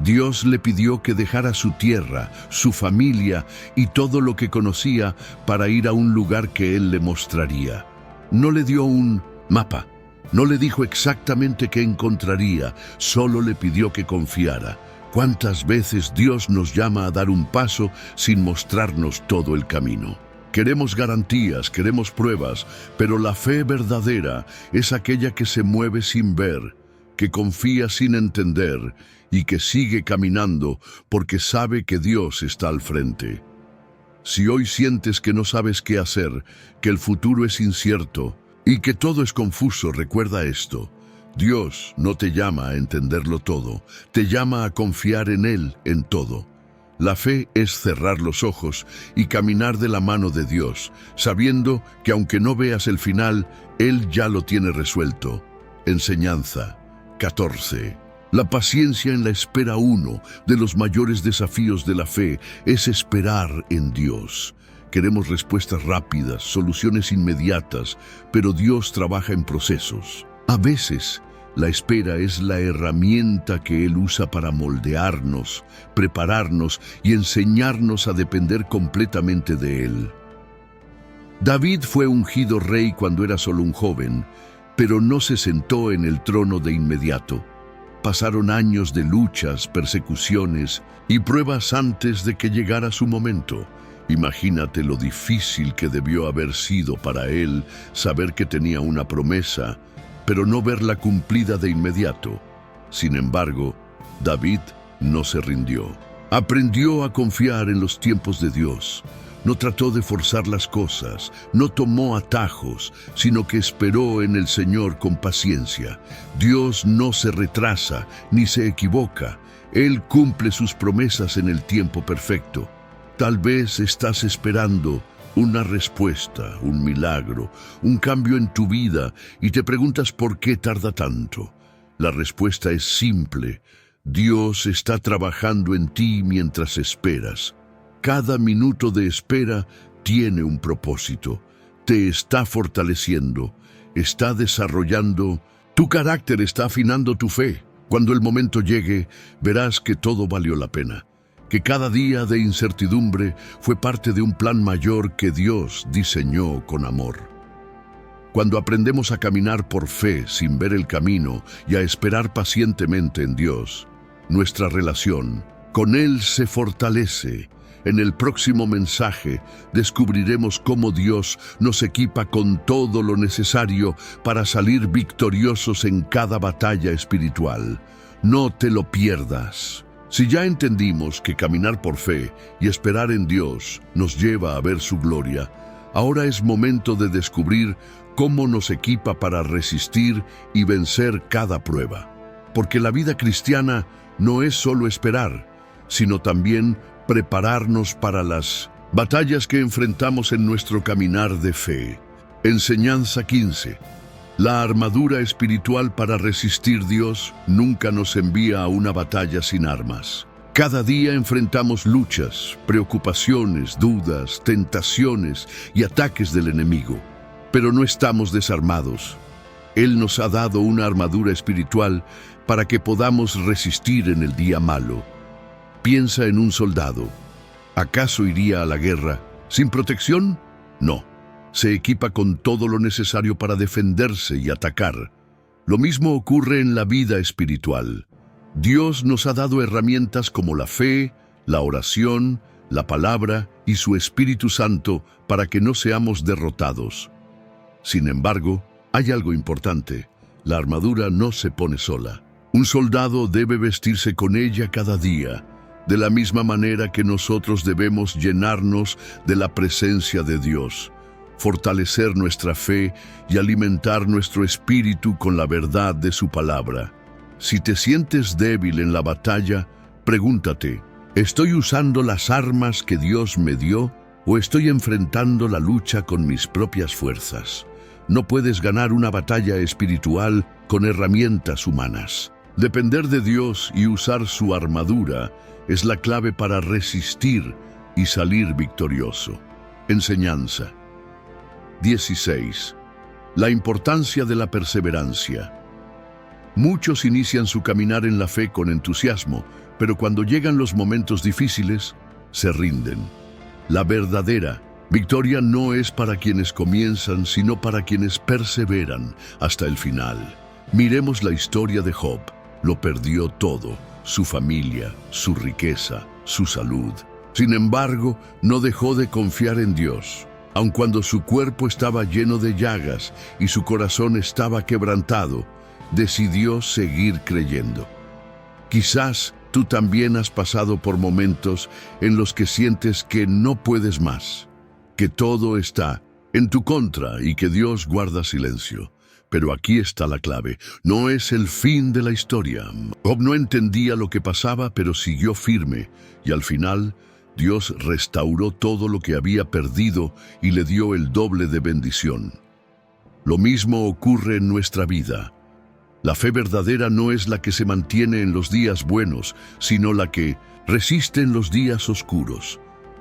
[SPEAKER 1] Dios le pidió que dejara su tierra, su familia y todo lo que conocía para ir a un lugar que Él le mostraría. No le dio un mapa, no le dijo exactamente qué encontraría, solo le pidió que confiara. ¿Cuántas veces Dios nos llama a dar un paso sin mostrarnos todo el camino? Queremos garantías, queremos pruebas, pero la fe verdadera es aquella que se mueve sin ver, que confía sin entender y que sigue caminando porque sabe que Dios está al frente. Si hoy sientes que no sabes qué hacer, que el futuro es incierto y que todo es confuso, recuerda esto. Dios no te llama a entenderlo todo, te llama a confiar en Él en todo. La fe es cerrar los ojos y caminar de la mano de Dios, sabiendo que aunque no veas el final, Él ya lo tiene resuelto. Enseñanza 14. La paciencia en la espera. Uno de los mayores desafíos de la fe es esperar en Dios. Queremos respuestas rápidas, soluciones inmediatas, pero Dios trabaja en procesos. A veces, la espera es la herramienta que Él usa para moldearnos, prepararnos y enseñarnos a depender completamente de Él. David fue ungido rey cuando era solo un joven, pero no se sentó en el trono de inmediato. Pasaron años de luchas, persecuciones y pruebas antes de que llegara su momento. Imagínate lo difícil que debió haber sido para él saber que tenía una promesa, pero no verla cumplida de inmediato. Sin embargo, David no se rindió. Aprendió a confiar en los tiempos de Dios. No trató de forzar las cosas, no tomó atajos, sino que esperó en el Señor con paciencia. Dios no se retrasa ni se equivoca. Él cumple sus promesas en el tiempo perfecto. Tal vez estás esperando una respuesta, un milagro, un cambio en tu vida y te preguntas por qué tarda tanto. La respuesta es simple. Dios está trabajando en ti mientras esperas. Cada minuto de espera tiene un propósito. Te está fortaleciendo, está desarrollando tu carácter, está afinando tu fe. Cuando el momento llegue, verás que todo valió la pena, que cada día de incertidumbre fue parte de un plan mayor que Dios diseñó con amor. Cuando aprendemos a caminar por fe sin ver el camino y a esperar pacientemente en Dios, nuestra relación con Él se fortalece. En el próximo mensaje descubriremos cómo Dios nos equipa con todo lo necesario para salir victoriosos en cada batalla espiritual. No te lo pierdas. Si ya entendimos que caminar por fe y esperar en Dios nos lleva a ver su gloria, ahora es momento de descubrir cómo nos equipa para resistir y vencer cada prueba. Porque la vida cristiana no es solo esperar, sino también prepararnos para las batallas que enfrentamos en nuestro caminar de fe. Enseñanza 15. La armadura espiritual para resistir. Dios nunca nos envía a una batalla sin armas. Cada día enfrentamos luchas, preocupaciones, dudas, tentaciones y ataques del enemigo. Pero no estamos desarmados. Él nos ha dado una armadura espiritual para que podamos resistir en el día malo. Piensa en un soldado. ¿Acaso iría a la guerra sin protección? No. Se equipa con todo lo necesario para defenderse y atacar. Lo mismo ocurre en la vida espiritual. Dios nos ha dado herramientas como la fe, la oración, la palabra y su Espíritu Santo para que no seamos derrotados. Sin embargo, hay algo importante. La armadura no se pone sola. Un soldado debe vestirse con ella cada día, de la misma manera que nosotros debemos llenarnos de la presencia de Dios, fortalecer nuestra fe y alimentar nuestro espíritu con la verdad de su palabra. Si te sientes débil en la batalla, pregúntate, ¿estoy usando las armas que Dios me dio o estoy enfrentando la lucha con mis propias fuerzas? No puedes ganar una batalla espiritual con herramientas humanas. Depender de Dios y usar su armadura es la clave para resistir y salir victorioso. Enseñanza 16. La importancia de la perseverancia. Muchos inician su caminar en la fe con entusiasmo, pero cuando llegan los momentos difíciles, se rinden. La verdadera victoria no es para quienes comienzan, sino para quienes perseveran hasta el final. Miremos la historia de Job. Lo perdió todo, su familia, su riqueza, su salud. Sin embargo, no dejó de confiar en Dios. Aun cuando su cuerpo estaba lleno de llagas y su corazón estaba quebrantado, decidió seguir creyendo. Quizás tú también has pasado por momentos en los que sientes que no puedes más, que todo está en tu contra y que Dios guarda silencio. Pero aquí está la clave, no es el fin de la historia. Job no entendía lo que pasaba, pero siguió firme, y al final Dios restauró todo lo que había perdido y le dio el doble de bendición. Lo mismo ocurre en nuestra vida. La fe verdadera no es la que se mantiene en los días buenos, sino la que resiste en los días oscuros.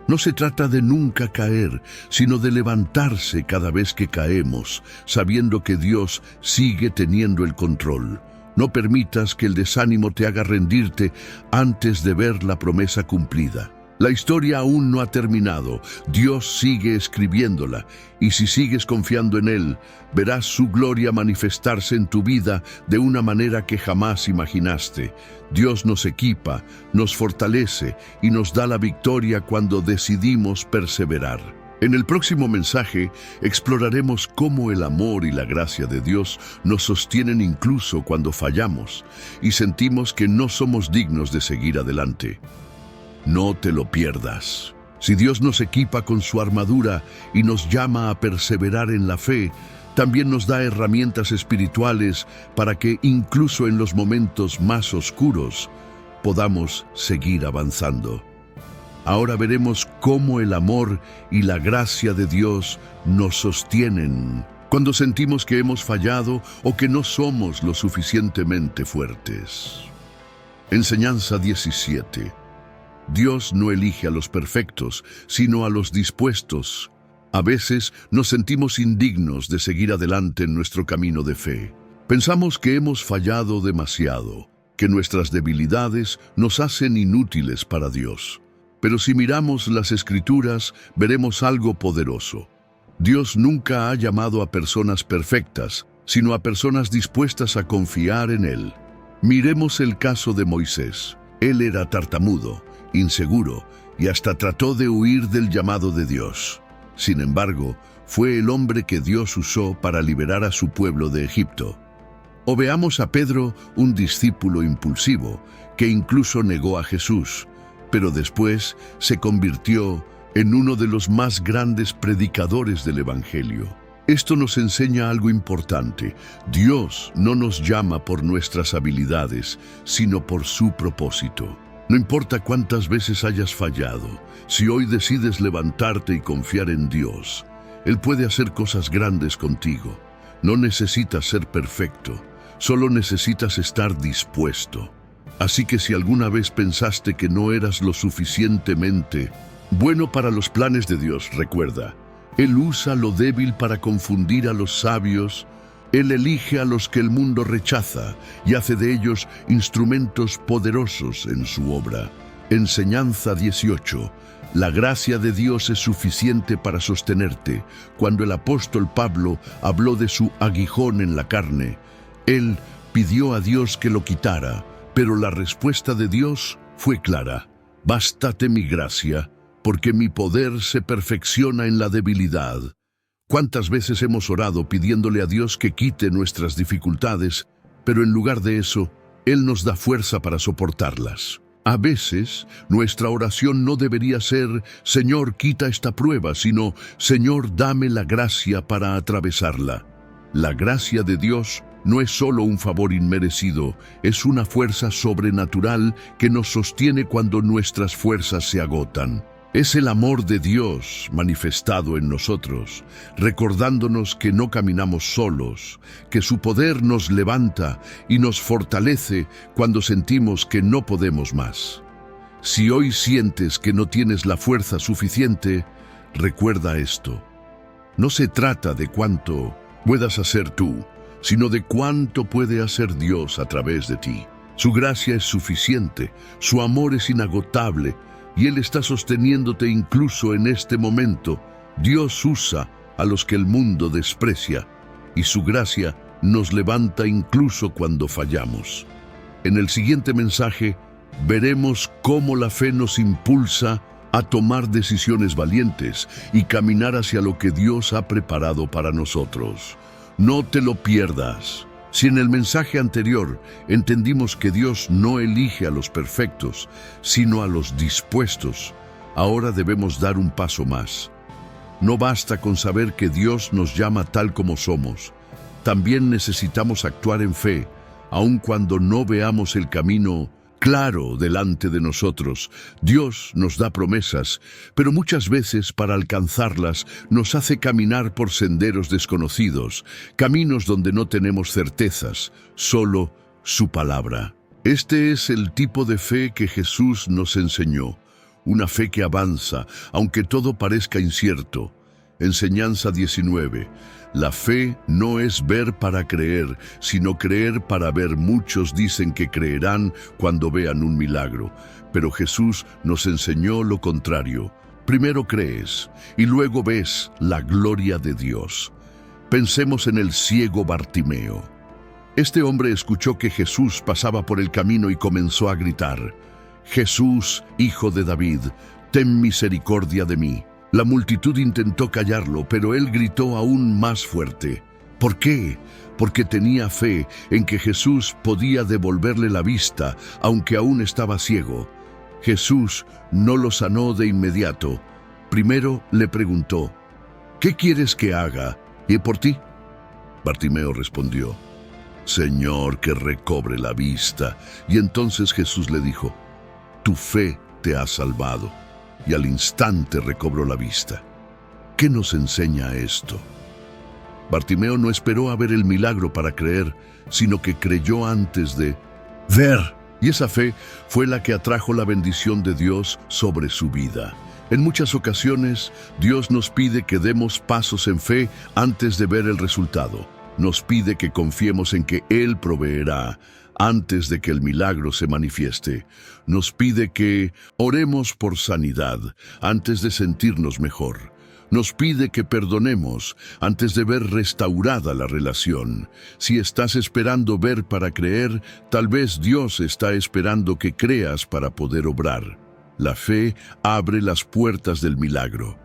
[SPEAKER 1] No se trata de nunca caer, sino de levantarse cada vez que caemos, sabiendo que Dios sigue teniendo el control. No permitas que el desánimo te haga rendirte antes de ver la promesa cumplida. La historia aún no ha terminado, Dios sigue escribiéndola, y si sigues confiando en Él, verás su gloria manifestarse en tu vida de una manera que jamás imaginaste. Dios nos equipa, nos fortalece y nos da la victoria cuando decidimos perseverar. En el próximo mensaje exploraremos cómo el amor y la gracia de Dios nos sostienen incluso cuando fallamos y sentimos que no somos dignos de seguir adelante. No te lo pierdas. Si Dios nos equipa con su armadura y nos llama a perseverar en la fe, también nos da herramientas espirituales para que incluso en los momentos más oscuros podamos seguir avanzando. Ahora veremos cómo el amor y la gracia de Dios nos sostienen cuando sentimos que hemos fallado o que no somos lo suficientemente fuertes. Enseñanza 17. Dios no elige a los perfectos, sino a los dispuestos. A veces nos sentimos indignos de seguir adelante en nuestro camino de fe. Pensamos que hemos fallado demasiado, que nuestras debilidades nos hacen inútiles para Dios. Pero si miramos las Escrituras, veremos algo poderoso. Dios nunca ha llamado a personas perfectas, sino a personas dispuestas a confiar en Él. Miremos el caso de Moisés. Él era tartamudo, inseguro, y hasta trató de huir del llamado de Dios. Sin embargo, fue el hombre que Dios usó para liberar a su pueblo de Egipto. O veamos a Pedro, un discípulo impulsivo, que incluso negó a Jesús, pero después se convirtió en uno de los más grandes predicadores del Evangelio. Esto nos enseña algo importante. Dios no nos llama por nuestras habilidades, sino por su propósito. No importa cuántas veces hayas fallado, si hoy decides levantarte y confiar en Dios, Él puede hacer cosas grandes contigo. No necesitas ser perfecto, solo necesitas estar dispuesto. Así que si alguna vez pensaste que no eras lo suficientemente bueno para los planes de Dios, recuerda, Él usa lo débil para confundir a los sabios. Él elige a los que el mundo rechaza y hace de ellos instrumentos poderosos en su obra. Enseñanza 18. La gracia de Dios es suficiente para sostenerte. Cuando el apóstol Pablo habló de su aguijón en la carne, él pidió a Dios que lo quitara, pero la respuesta de Dios fue clara. Bástate mi gracia, porque mi poder se perfecciona en la debilidad. ¿Cuántas veces hemos orado pidiéndole a Dios que quite nuestras dificultades, pero en lugar de eso, Él nos da fuerza para soportarlas? A veces, nuestra oración no debería ser, Señor, quita esta prueba, sino, Señor, dame la gracia para atravesarla. La gracia de Dios no es solo un favor inmerecido, es una fuerza sobrenatural que nos sostiene cuando nuestras fuerzas se agotan. Es el amor de Dios manifestado en nosotros, recordándonos que no caminamos solos, que su poder nos levanta y nos fortalece cuando sentimos que no podemos más. Si hoy sientes que no tienes la fuerza suficiente, recuerda esto. No se trata de cuánto puedas hacer tú, sino de cuánto puede hacer Dios a través de ti. Su gracia es suficiente, su amor es inagotable, y Él está sosteniéndote incluso en este momento. Dios usa a los que el mundo desprecia, y su gracia nos levanta incluso cuando fallamos. En el siguiente mensaje, veremos cómo la fe nos impulsa a tomar decisiones valientes y caminar hacia lo que Dios ha preparado para nosotros. No te lo pierdas. Si en el mensaje anterior entendimos que Dios no elige a los perfectos, sino a los dispuestos, ahora debemos dar un paso más. No basta con saber que Dios nos llama tal como somos. También necesitamos actuar en fe, aun cuando no veamos el camino claro delante de nosotros. Dios nos da promesas, pero muchas veces para alcanzarlas nos hace caminar por senderos desconocidos, caminos donde no tenemos certezas, solo su palabra. Este es el tipo de fe que Jesús nos enseñó, una fe que avanza, aunque todo parezca incierto. Enseñanza 19. La fe no es ver para creer, sino creer para ver. Muchos dicen que creerán cuando vean un milagro, pero Jesús nos enseñó lo contrario. Primero crees y luego ves la gloria de Dios. Pensemos en el ciego Bartimeo. Este hombre escuchó que Jesús pasaba por el camino y comenzó a gritar: «Jesús, Hijo de David, ten misericordia de mí». La multitud intentó callarlo, pero él gritó aún más fuerte. ¿Por qué? Porque tenía fe en que Jesús podía devolverle la vista, aunque aún estaba ciego. Jesús no lo sanó de inmediato. Primero le preguntó: «¿Qué quieres que haga? ¿Y por ti?». Bartimeo respondió: «Señor, que recobre la vista». Y entonces Jesús le dijo: «Tu fe te ha salvado». Y al instante recobró la vista. ¿Qué nos enseña esto? Bartimeo no esperó a ver el milagro para creer, sino que creyó antes de ver. Y esa fe fue la que atrajo la bendición de Dios sobre su vida. En muchas ocasiones, Dios nos pide que demos pasos en fe antes de ver el resultado. Nos pide que confiemos en que Él proveerá antes de que el milagro se manifieste. Nos pide que oremos por sanidad antes de sentirnos mejor. Nos pide que perdonemos antes de ver restaurada la relación. Si estás esperando ver para creer, tal vez Dios está esperando que creas para poder obrar. La fe abre las puertas del milagro.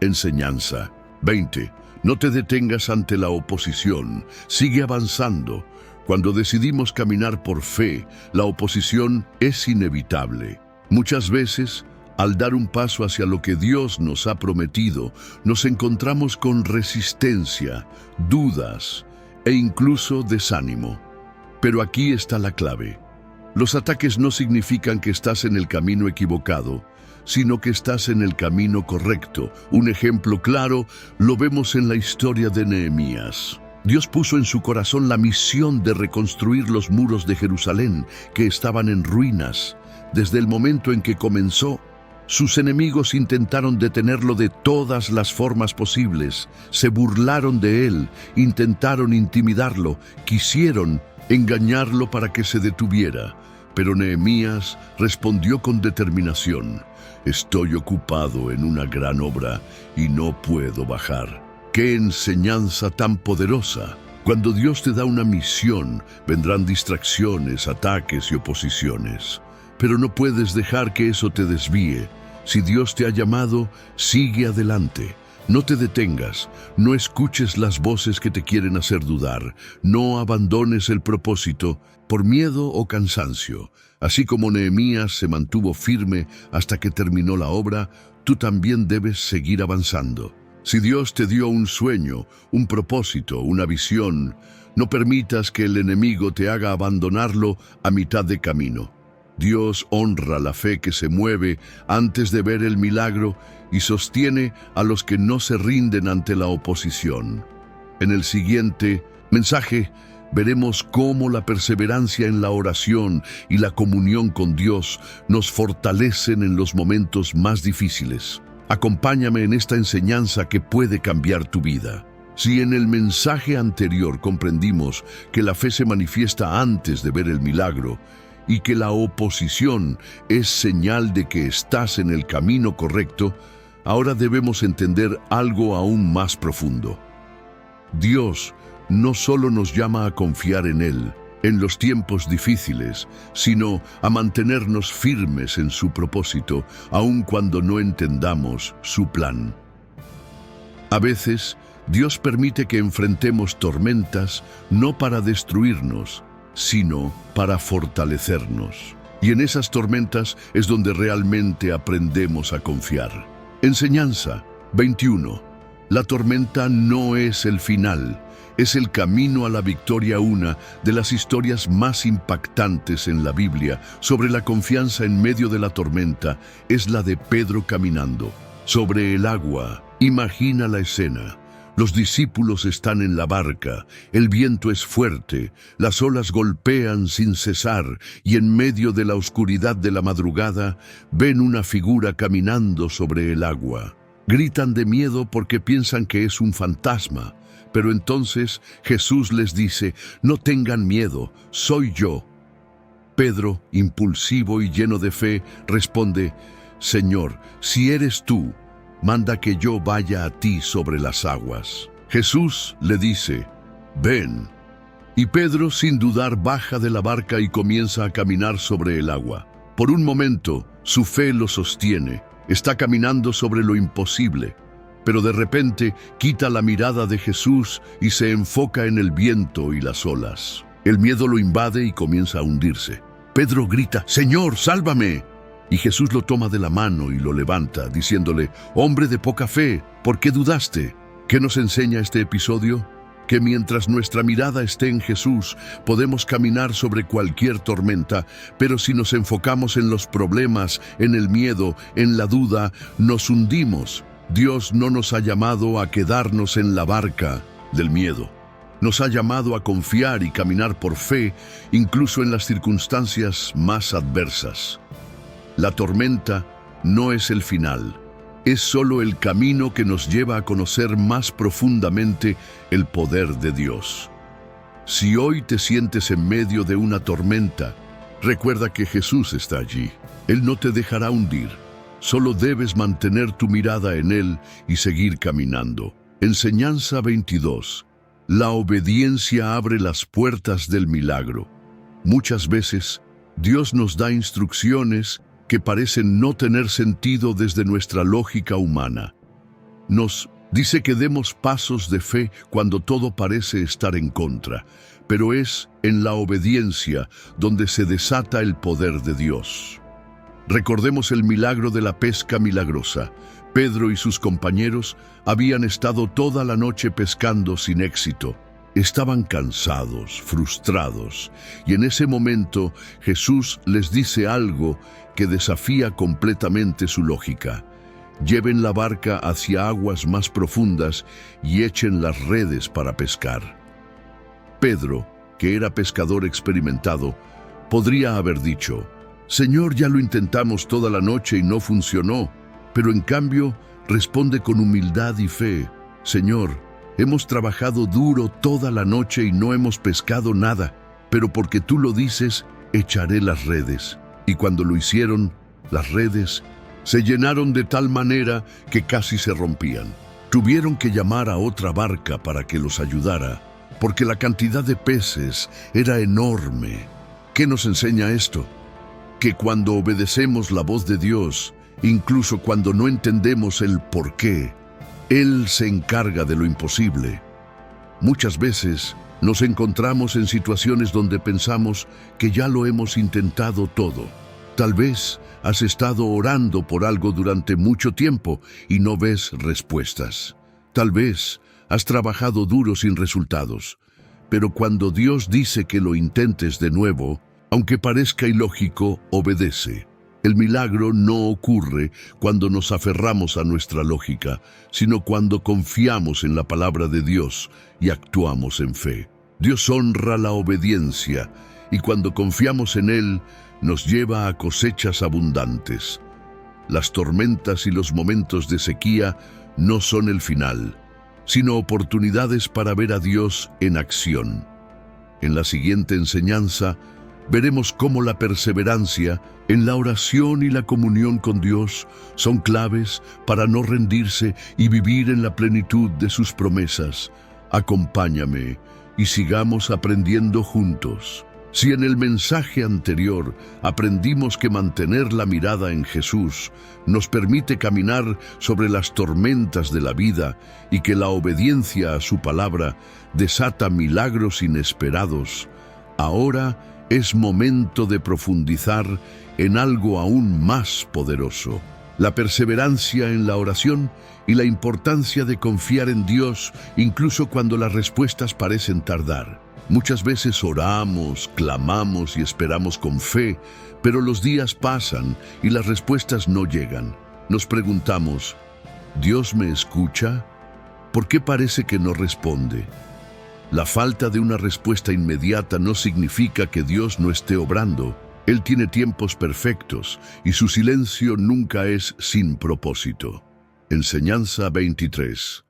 [SPEAKER 1] Enseñanza 20. No te detengas ante la oposición. Sigue avanzando. Cuando decidimos caminar por fe, la oposición es inevitable. Muchas veces, al dar un paso hacia lo que Dios nos ha prometido, nos encontramos con resistencia, dudas e incluso desánimo. Pero aquí está la clave. Los ataques no significan que estás en el camino equivocado, sino que estás en el camino correcto. Un ejemplo claro lo vemos en la historia de Nehemías. Dios puso en su corazón la misión de reconstruir los muros de Jerusalén, que estaban en ruinas. Desde el momento en que comenzó, sus enemigos intentaron detenerlo de todas las formas posibles. Se burlaron de él, intentaron intimidarlo, quisieron engañarlo para que se detuviera. Pero Nehemías respondió con determinación: «Estoy ocupado en una gran obra y no puedo bajar». ¡Qué enseñanza tan poderosa! Cuando Dios te da una misión, vendrán distracciones, ataques y oposiciones. Pero no puedes dejar que eso te desvíe. Si Dios te ha llamado, sigue adelante. No te detengas, no escuches las voces que te quieren hacer dudar, no abandones el propósito por miedo o cansancio. Así como Nehemías se mantuvo firme hasta que terminó la obra, tú también debes seguir avanzando. Si Dios te dio un sueño, un propósito, una visión, No permitas que el enemigo te haga abandonarlo a mitad de camino. Dios honra la fe que se mueve antes de ver el milagro y sostiene a los que no se rinden ante la oposición. En el siguiente mensaje veremos cómo la perseverancia en la oración y la comunión con Dios nos fortalecen en los momentos más difíciles. Acompáñame en esta enseñanza que puede cambiar tu vida. Si en el mensaje anterior comprendimos que la fe se manifiesta antes de ver el milagro y que la oposición es señal de que estás en el camino correcto, ahora debemos entender algo aún más profundo. Dios no solo nos llama a confiar en Él en los tiempos difíciles, sino a mantenernos firmes en su propósito, aun cuando no entendamos su plan. A veces, Dios permite que enfrentemos tormentas no para destruirnos, sino para fortalecernos. Y en esas tormentas es donde realmente aprendemos a confiar. Enseñanza 21. La tormenta no es el final, es el camino a la victoria. Una de las historias más impactantes en la Biblia sobre la confianza en medio de la tormenta es la de Pedro caminando sobre el agua. Imagina la escena. Los discípulos están en la barca, el viento es fuerte, las olas golpean sin cesar y en medio de la oscuridad de la madrugada ven una figura caminando sobre el agua. Gritan de miedo porque piensan que es un fantasma, pero entonces Jesús les dice: «No tengan miedo, soy yo». Pedro, impulsivo y lleno de fe, responde: «Señor, si eres tú, manda que yo vaya a ti sobre las aguas». Jesús le dice: «Ven». Y Pedro, sin dudar, baja de la barca y comienza a caminar sobre el agua. Por un momento, su fe lo sostiene. Está caminando sobre lo imposible. Pero de repente quita la mirada de Jesús y se enfoca en el viento y las olas. El miedo lo invade y comienza a hundirse. Pedro grita: «Señor, sálvame». Y Jesús lo toma de la mano y lo levanta, diciéndole: «Hombre de poca fe, ¿por qué dudaste?». ¿Qué nos enseña este episodio? Que mientras nuestra mirada esté en Jesús, podemos caminar sobre cualquier tormenta, pero si nos enfocamos en los problemas, en el miedo, en la duda, nos hundimos. Dios no nos ha llamado a quedarnos en la barca del miedo. Nos ha llamado a confiar y caminar por fe, incluso en las circunstancias más adversas. La tormenta no es el final, es solo el camino que nos lleva a conocer más profundamente el poder de Dios. Si hoy te sientes en medio de una tormenta, recuerda que Jesús está allí. Él no te dejará hundir. Solo debes mantener tu mirada en Él y seguir caminando. Enseñanza 22. La obediencia abre las puertas del milagro. Muchas veces, Dios nos da instrucciones que parecen no tener sentido desde nuestra lógica humana. Nos dice que demos pasos de fe cuando todo parece estar en contra, pero es en la obediencia donde se desata el poder de Dios. Recordemos el milagro de la pesca milagrosa. Pedro y sus compañeros habían estado toda la noche pescando sin éxito. Estaban cansados, frustrados, y en ese momento Jesús les dice algo que desafía completamente su lógica. Lleven la barca hacia aguas más profundas y echen las redes para pescar. Pedro, que era pescador experimentado, podría haber dicho: «Señor, ya lo intentamos toda la noche y no funcionó». Pero en cambio, responde con humildad y fe: «Señor, hemos trabajado duro toda la noche y no hemos pescado nada, pero porque tú lo dices, echaré las redes». Y cuando lo hicieron, las redes se llenaron de tal manera que casi se rompían. Tuvieron que llamar a otra barca para que los ayudara, porque la cantidad de peces era enorme. ¿Qué nos enseña esto? Que cuando obedecemos la voz de Dios, incluso cuando no entendemos el por qué, Él se encarga de lo imposible. Muchas veces nos encontramos en situaciones donde pensamos que ya lo hemos intentado todo. Tal vez has estado orando por algo durante mucho tiempo y no ves respuestas. Tal vez has trabajado duro sin resultados. Pero cuando Dios dice que lo intentes de nuevo, aunque parezca ilógico, obedece. El milagro no ocurre cuando nos aferramos a nuestra lógica, sino cuando confiamos en la palabra de Dios y actuamos en fe. Dios honra la obediencia y cuando confiamos en Él, nos lleva a cosechas abundantes. Las tormentas y los momentos de sequía no son el final, sino oportunidades para ver a Dios en acción. En la siguiente enseñanza, veremos cómo la perseverancia en la oración y la comunión con Dios son claves para no rendirse y vivir en la plenitud de sus promesas. Acompáñame y sigamos aprendiendo juntos. Si en el mensaje anterior aprendimos que mantener la mirada en Jesús nos permite caminar sobre las tormentas de la vida y que la obediencia a su palabra desata milagros inesperados, ahora es momento de profundizar en algo aún más poderoso: la perseverancia en la oración y la importancia de confiar en Dios incluso cuando las respuestas parecen tardar. Muchas veces oramos, clamamos y esperamos con fe, pero los días pasan y las respuestas no llegan. Nos preguntamos, ¿Dios me escucha? ¿Por qué parece que no responde? La falta de una respuesta inmediata no significa que Dios no esté obrando. Él tiene tiempos perfectos y su silencio nunca es sin propósito. Enseñanza 23.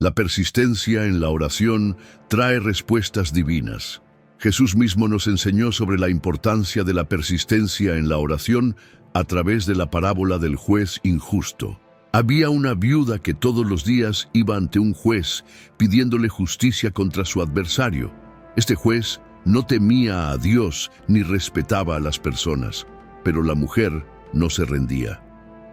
[SPEAKER 1] La persistencia en la oración trae respuestas divinas. Jesús mismo nos enseñó sobre la importancia de la persistencia en la oración a través de la parábola del juez injusto. Había una viuda que todos los días iba ante un juez pidiéndole justicia contra su adversario. Este juez no temía a Dios ni respetaba a las personas, pero la mujer no se rendía.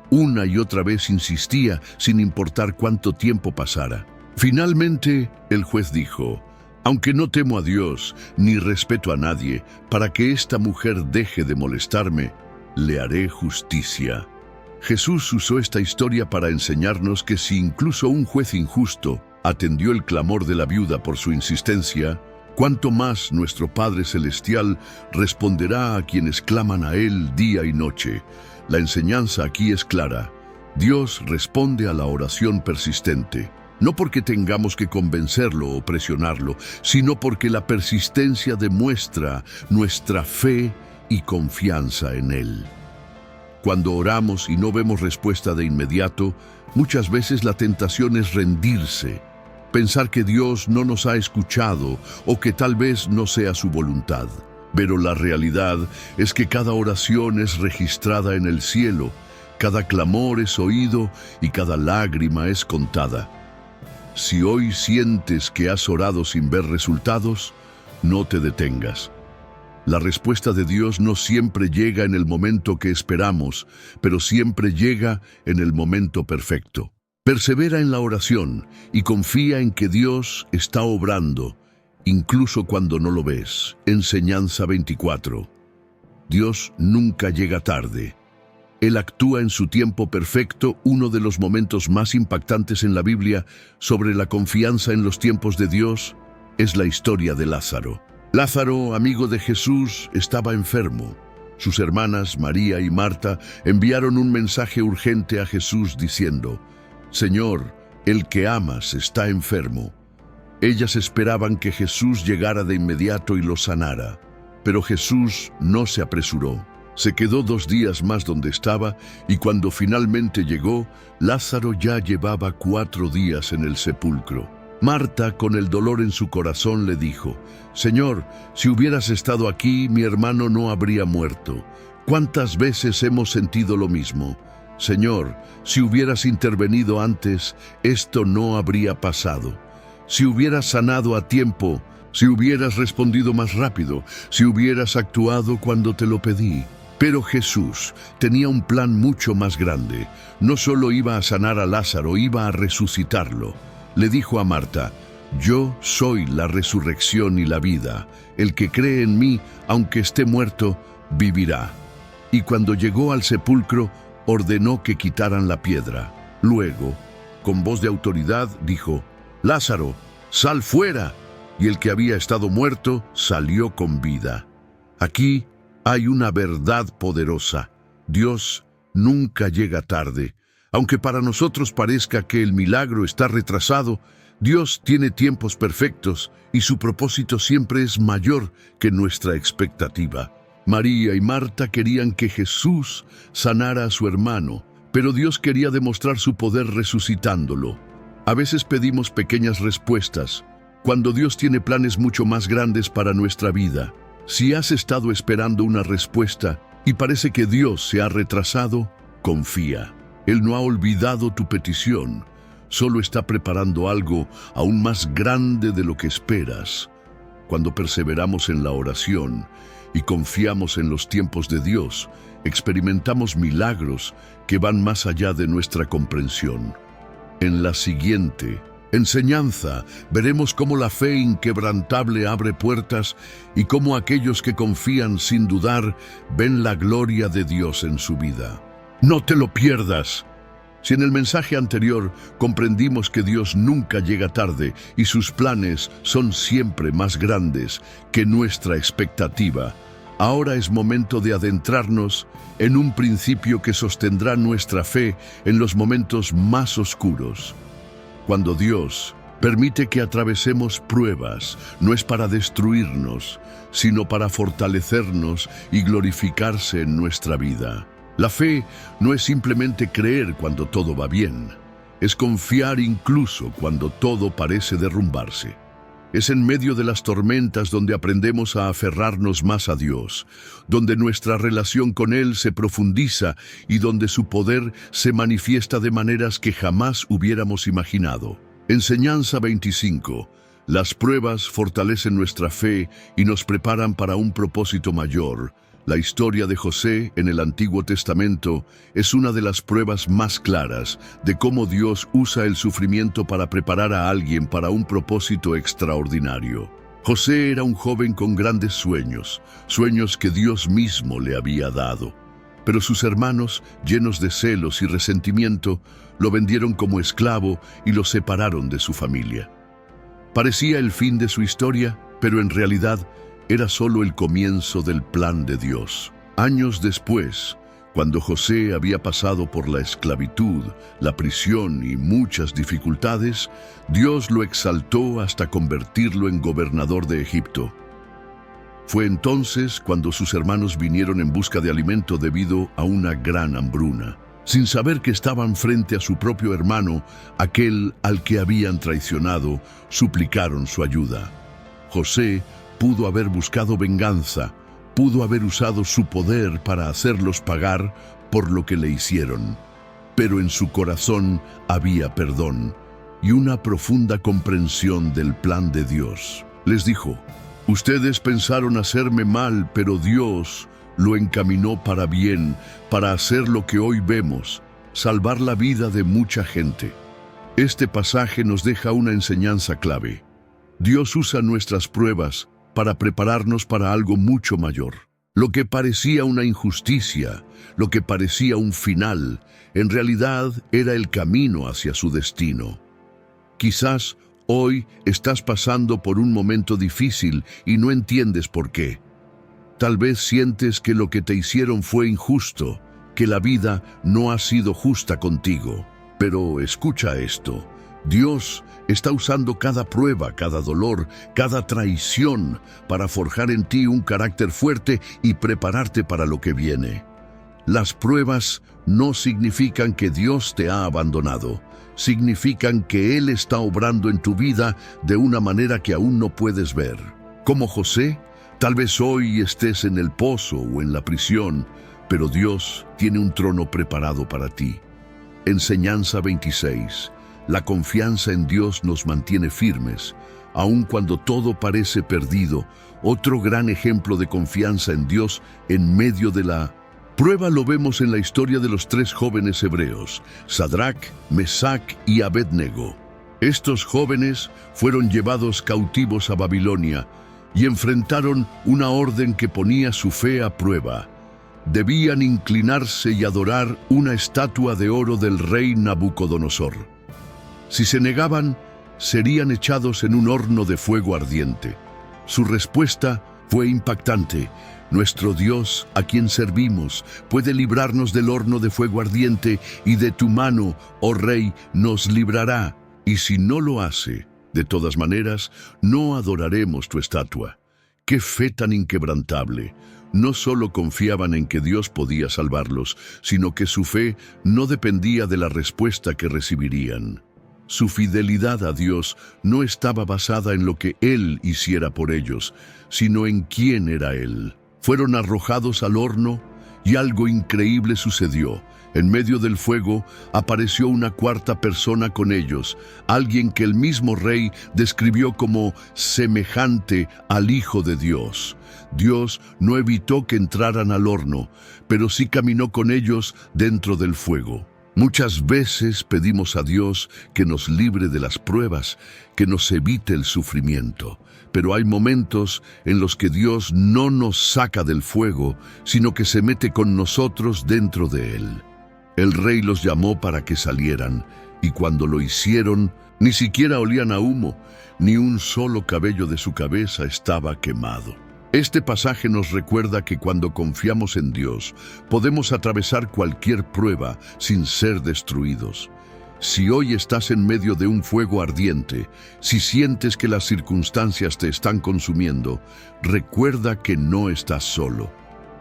[SPEAKER 1] Una y otra vez insistía sin importar cuánto tiempo pasara. Finalmente, el juez dijo, aunque no temo a Dios ni respeto a nadie, para que esta mujer deje de molestarme, le haré justicia. Jesús usó esta historia para enseñarnos que si incluso un juez injusto atendió el clamor de la viuda por su insistencia, cuánto más nuestro Padre Celestial responderá a quienes claman a Él día y noche. La enseñanza aquí es clara. Dios responde a la oración persistente. No porque tengamos que convencerlo o presionarlo, sino porque la persistencia demuestra nuestra fe y confianza en Él. Cuando oramos y no vemos respuesta de inmediato, muchas veces la tentación es rendirse, pensar que Dios no nos ha escuchado o que tal vez no sea su voluntad. Pero la realidad es que cada oración es registrada en el cielo, cada clamor es oído y cada lágrima es contada. Si hoy sientes que has orado sin ver resultados, no te detengas. La respuesta de Dios no siempre llega en el momento que esperamos, pero siempre llega en el momento perfecto. Persevera en la oración y confía en que Dios está obrando, incluso cuando no lo ves. Enseñanza 24. Dios nunca llega tarde. Él actúa en su tiempo perfecto. Uno de los momentos más impactantes en la Biblia sobre la confianza en los tiempos de Dios es la historia de Lázaro. Lázaro, amigo de Jesús, estaba enfermo. Sus hermanas, María y Marta, enviaron un mensaje urgente a Jesús diciendo, «Señor, el que amas está enfermo». Ellas esperaban que Jesús llegara de inmediato y lo sanara, pero Jesús no se apresuró. Se quedó 2 días más donde estaba y cuando finalmente llegó, Lázaro ya llevaba 4 días en el sepulcro. Marta, con el dolor en su corazón, le dijo, «Señor, si hubieras estado aquí, mi hermano no habría muerto. ¿Cuántas veces hemos sentido lo mismo? Señor, si hubieras intervenido antes, esto no habría pasado. Si hubieras sanado a tiempo, si hubieras respondido más rápido, si hubieras actuado cuando te lo pedí». Pero Jesús tenía un plan mucho más grande. No solo iba a sanar a Lázaro, iba a resucitarlo. Le dijo a Marta, «Yo soy la resurrección y la vida. El que cree en mí, aunque esté muerto, vivirá». Y cuando llegó al sepulcro, ordenó que quitaran la piedra. Luego, con voz de autoridad, dijo, «Lázaro, sal fuera». y el que había estado muerto salió con vida. Aquí hay una verdad poderosa. Dios nunca llega tarde. Aunque para nosotros parezca que el milagro está retrasado, Dios tiene tiempos perfectos y su propósito siempre es mayor que nuestra expectativa. María y Marta querían que Jesús sanara a su hermano, pero Dios quería demostrar su poder resucitándolo. A veces pedimos pequeñas respuestas, cuando Dios tiene planes mucho más grandes para nuestra vida. Si has estado esperando una respuesta y parece que Dios se ha retrasado, confía. Él no ha olvidado tu petición, solo está preparando algo aún más grande de lo que esperas. Cuando perseveramos en la oración y confiamos en los tiempos de Dios, experimentamos milagros que van más allá de nuestra comprensión. En la siguiente enseñanza veremos cómo la fe inquebrantable abre puertas y cómo aquellos que confían sin dudar ven la gloria de Dios en su vida. No te lo pierdas. Si en el mensaje anterior comprendimos que Dios nunca llega tarde y sus planes son siempre más grandes que nuestra expectativa, ahora es momento de adentrarnos en un principio que sostendrá nuestra fe en los momentos más oscuros. Cuando Dios permite que atravesemos pruebas, no es para destruirnos, sino para fortalecernos y glorificarse en nuestra vida. La fe no es simplemente creer cuando todo va bien, es confiar incluso cuando todo parece derrumbarse. Es en medio de las tormentas donde aprendemos a aferrarnos más a Dios, donde nuestra relación con Él se profundiza y donde su poder se manifiesta de maneras que jamás hubiéramos imaginado. Enseñanza 25. Las pruebas fortalecen nuestra fe y nos preparan para un propósito mayor. La historia de José en el Antiguo Testamento es una de las pruebas más claras de cómo Dios usa el sufrimiento para preparar a alguien para un propósito extraordinario. José era un joven con grandes sueños, sueños que Dios mismo le había dado. Pero sus hermanos, llenos de celos y resentimiento, lo vendieron como esclavo y lo separaron de su familia. Parecía el fin de su historia, pero en realidad era solo el comienzo del plan de Dios. Años después, cuando José había pasado por la esclavitud, la prisión y muchas dificultades, Dios lo exaltó hasta convertirlo en gobernador de Egipto. Fue entonces cuando sus hermanos vinieron en busca de alimento debido a una gran hambruna. Sin saber que estaban frente a su propio hermano, aquel al que habían traicionado, suplicaron su ayuda. José pudo haber buscado venganza, pudo haber usado su poder para hacerlos pagar por lo que le hicieron. Pero en su corazón había perdón y una profunda comprensión del plan de Dios. Les dijo: ustedes pensaron hacerme mal, pero Dios lo encaminó para bien, para hacer lo que hoy vemos, salvar la vida de mucha gente. Este pasaje nos deja una enseñanza clave. Dios usa nuestras pruebas para prepararnos para algo mucho mayor. Lo que parecía una injusticia, lo que parecía un final, en realidad era el camino hacia su destino. Quizás hoy estás pasando por un momento difícil y no entiendes por qué. Tal vez sientes que lo que te hicieron fue injusto, que la vida no ha sido justa contigo. Pero escucha esto. Dios está usando cada prueba, cada dolor, cada traición para forjar en ti un carácter fuerte y prepararte para lo que viene. Las pruebas no significan que Dios te ha abandonado, significan que Él está obrando en tu vida de una manera que aún no puedes ver. Como José, tal vez hoy estés en el pozo o en la prisión, pero Dios tiene un trono preparado para ti. Enseñanza 26. La confianza en Dios nos mantiene firmes, aun cuando todo parece perdido. Otro gran ejemplo de confianza en Dios en medio de la prueba lo vemos en la historia de los 3 jóvenes hebreos, Sadrac, Mesac y Abednego. Estos jóvenes fueron llevados cautivos a Babilonia y enfrentaron una orden que ponía su fe a prueba. Debían inclinarse y adorar una estatua de oro del rey Nabucodonosor. Si se negaban, serían echados en un horno de fuego ardiente. Su respuesta fue impactante. Nuestro Dios, a quien servimos, puede librarnos del horno de fuego ardiente, y de tu mano, oh Rey, nos librará. Y si no lo hace, de todas maneras, no adoraremos tu estatua. ¡Qué fe tan inquebrantable! No solo confiaban en que Dios podía salvarlos, sino que su fe no dependía de la respuesta que recibirían. Su fidelidad a Dios no estaba basada en lo que Él hiciera por ellos, sino en quién era Él. Fueron arrojados al horno y algo increíble sucedió. En medio del fuego apareció una cuarta persona con ellos, alguien que el mismo rey describió como semejante al Hijo de Dios. Dios no evitó que entraran al horno, pero sí caminó con ellos dentro del fuego. Muchas veces pedimos a Dios que nos libre de las pruebas, que nos evite el sufrimiento. Pero hay momentos en los que Dios no nos saca del fuego, sino que se mete con nosotros dentro de él. El rey los llamó para que salieran, y cuando lo hicieron, ni siquiera olían a humo, ni un solo cabello de su cabeza estaba quemado. Este pasaje nos recuerda que cuando confiamos en Dios, podemos atravesar cualquier prueba sin ser destruidos. Si hoy estás en medio de un fuego ardiente, si sientes que las circunstancias te están consumiendo, recuerda que no estás solo.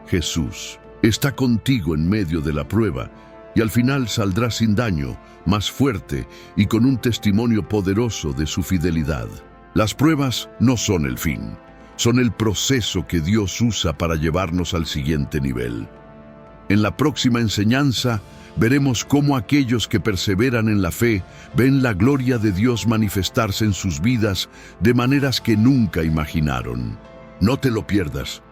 [SPEAKER 1] Jesús está contigo en medio de la prueba, y al final saldrás sin daño, más fuerte y con un testimonio poderoso de su fidelidad. Las pruebas no son el fin. Son el proceso que Dios usa para llevarnos al siguiente nivel. En la próxima enseñanza, veremos cómo aquellos que perseveran en la fe ven la gloria de Dios manifestarse en sus vidas de maneras que nunca imaginaron. No te lo pierdas.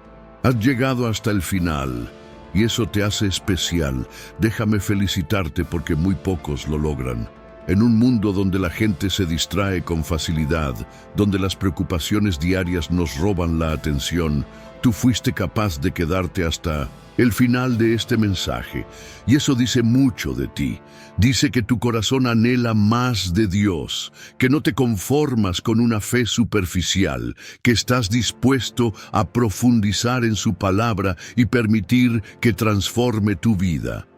[SPEAKER 1] Has llegado hasta el final, y eso te hace especial. Déjame felicitarte porque muy pocos lo logran. En un mundo donde la gente se distrae con facilidad, donde las preocupaciones diarias nos roban la atención, tú fuiste capaz de quedarte hasta el final de este mensaje. Y eso dice mucho de ti. Dice que tu corazón anhela más de Dios, que no te conformas con una fe superficial, que estás dispuesto a profundizar en su palabra y permitir que transforme tu vida.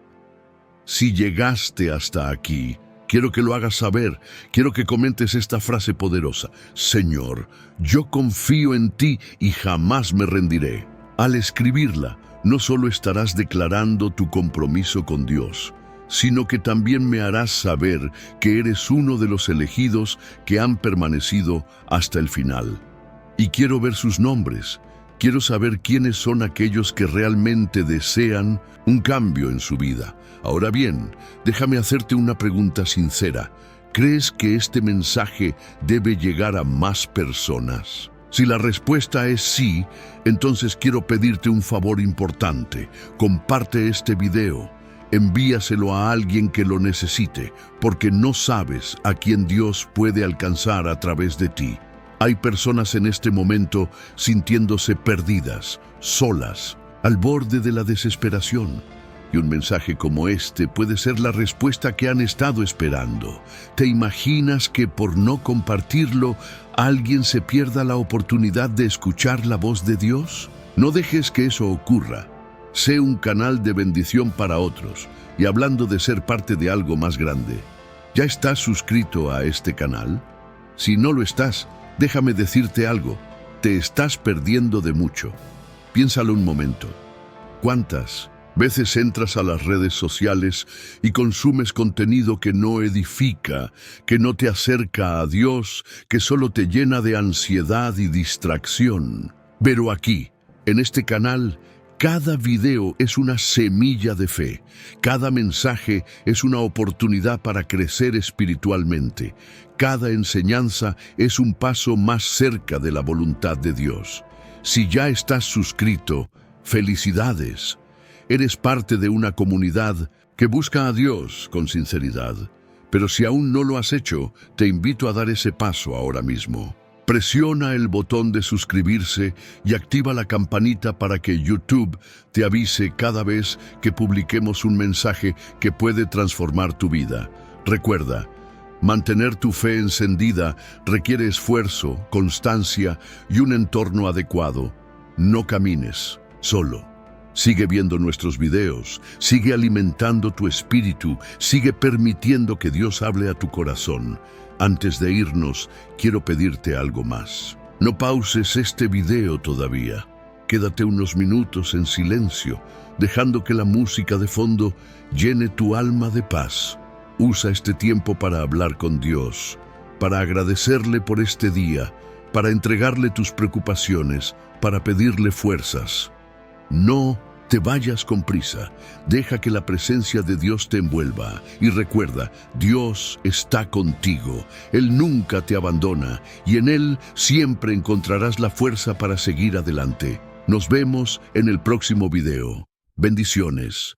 [SPEAKER 1] Si llegaste hasta aquí, quiero que lo hagas saber. Quiero que comentes esta frase poderosa: Señor, yo confío en ti y jamás me rendiré. Al escribirla, no solo estarás declarando tu compromiso con Dios, sino que también me harás saber que eres uno de los elegidos que han permanecido hasta el final. Y quiero ver sus nombres. Quiero saber quiénes son aquellos que realmente desean un cambio en su vida. Ahora bien, déjame hacerte una pregunta sincera. ¿Crees que este mensaje debe llegar a más personas? Si la respuesta es sí, entonces quiero pedirte un favor importante. Comparte este video. Envíaselo a alguien que lo necesite, porque no sabes a quién Dios puede alcanzar a través de ti. Hay personas en este momento sintiéndose perdidas, solas, al borde de la desesperación. Y un mensaje como este puede ser la respuesta que han estado esperando. ¿Te imaginas que por no compartirlo, alguien se pierda la oportunidad de escuchar la voz de Dios? No dejes que eso ocurra. Sé un canal de bendición para otros. Y hablando de ser parte de algo más grande, ¿ya estás suscrito a este canal? Si no lo estás, déjame decirte algo. Te estás perdiendo de mucho. Piénsalo un momento. ¿Cuántas veces entras a las redes sociales y consumes contenido que no edifica, que no te acerca a Dios, que solo te llena de ansiedad y distracción? Pero aquí, en este canal, cada video es una semilla de fe. Cada mensaje es una oportunidad para crecer espiritualmente. Cada enseñanza es un paso más cerca de la voluntad de Dios. Si ya estás suscrito, felicidades. Eres parte de una comunidad que busca a Dios con sinceridad. Pero si aún no lo has hecho, te invito a dar ese paso ahora mismo. Presiona el botón de suscribirse y activa la campanita para que YouTube te avise cada vez que publiquemos un mensaje que puede transformar tu vida. Recuerda, Mantener tu fe encendida requiere esfuerzo, constancia y un entorno adecuado. No camines solo. Sigue viendo nuestros videos, sigue alimentando tu espíritu, sigue permitiendo que Dios hable a tu corazón. Antes de irnos, quiero pedirte algo más. No pauses este video todavía. Quédate unos minutos en silencio, dejando que la música de fondo llene tu alma de paz. Usa este tiempo para hablar con Dios, para agradecerle por este día, para entregarle tus preocupaciones, para pedirle fuerzas. No te vayas con prisa, deja que la presencia de Dios te envuelva y recuerda, Dios está contigo, Él nunca te abandona y en Él siempre encontrarás la fuerza para seguir adelante. Nos vemos en el próximo video. Bendiciones.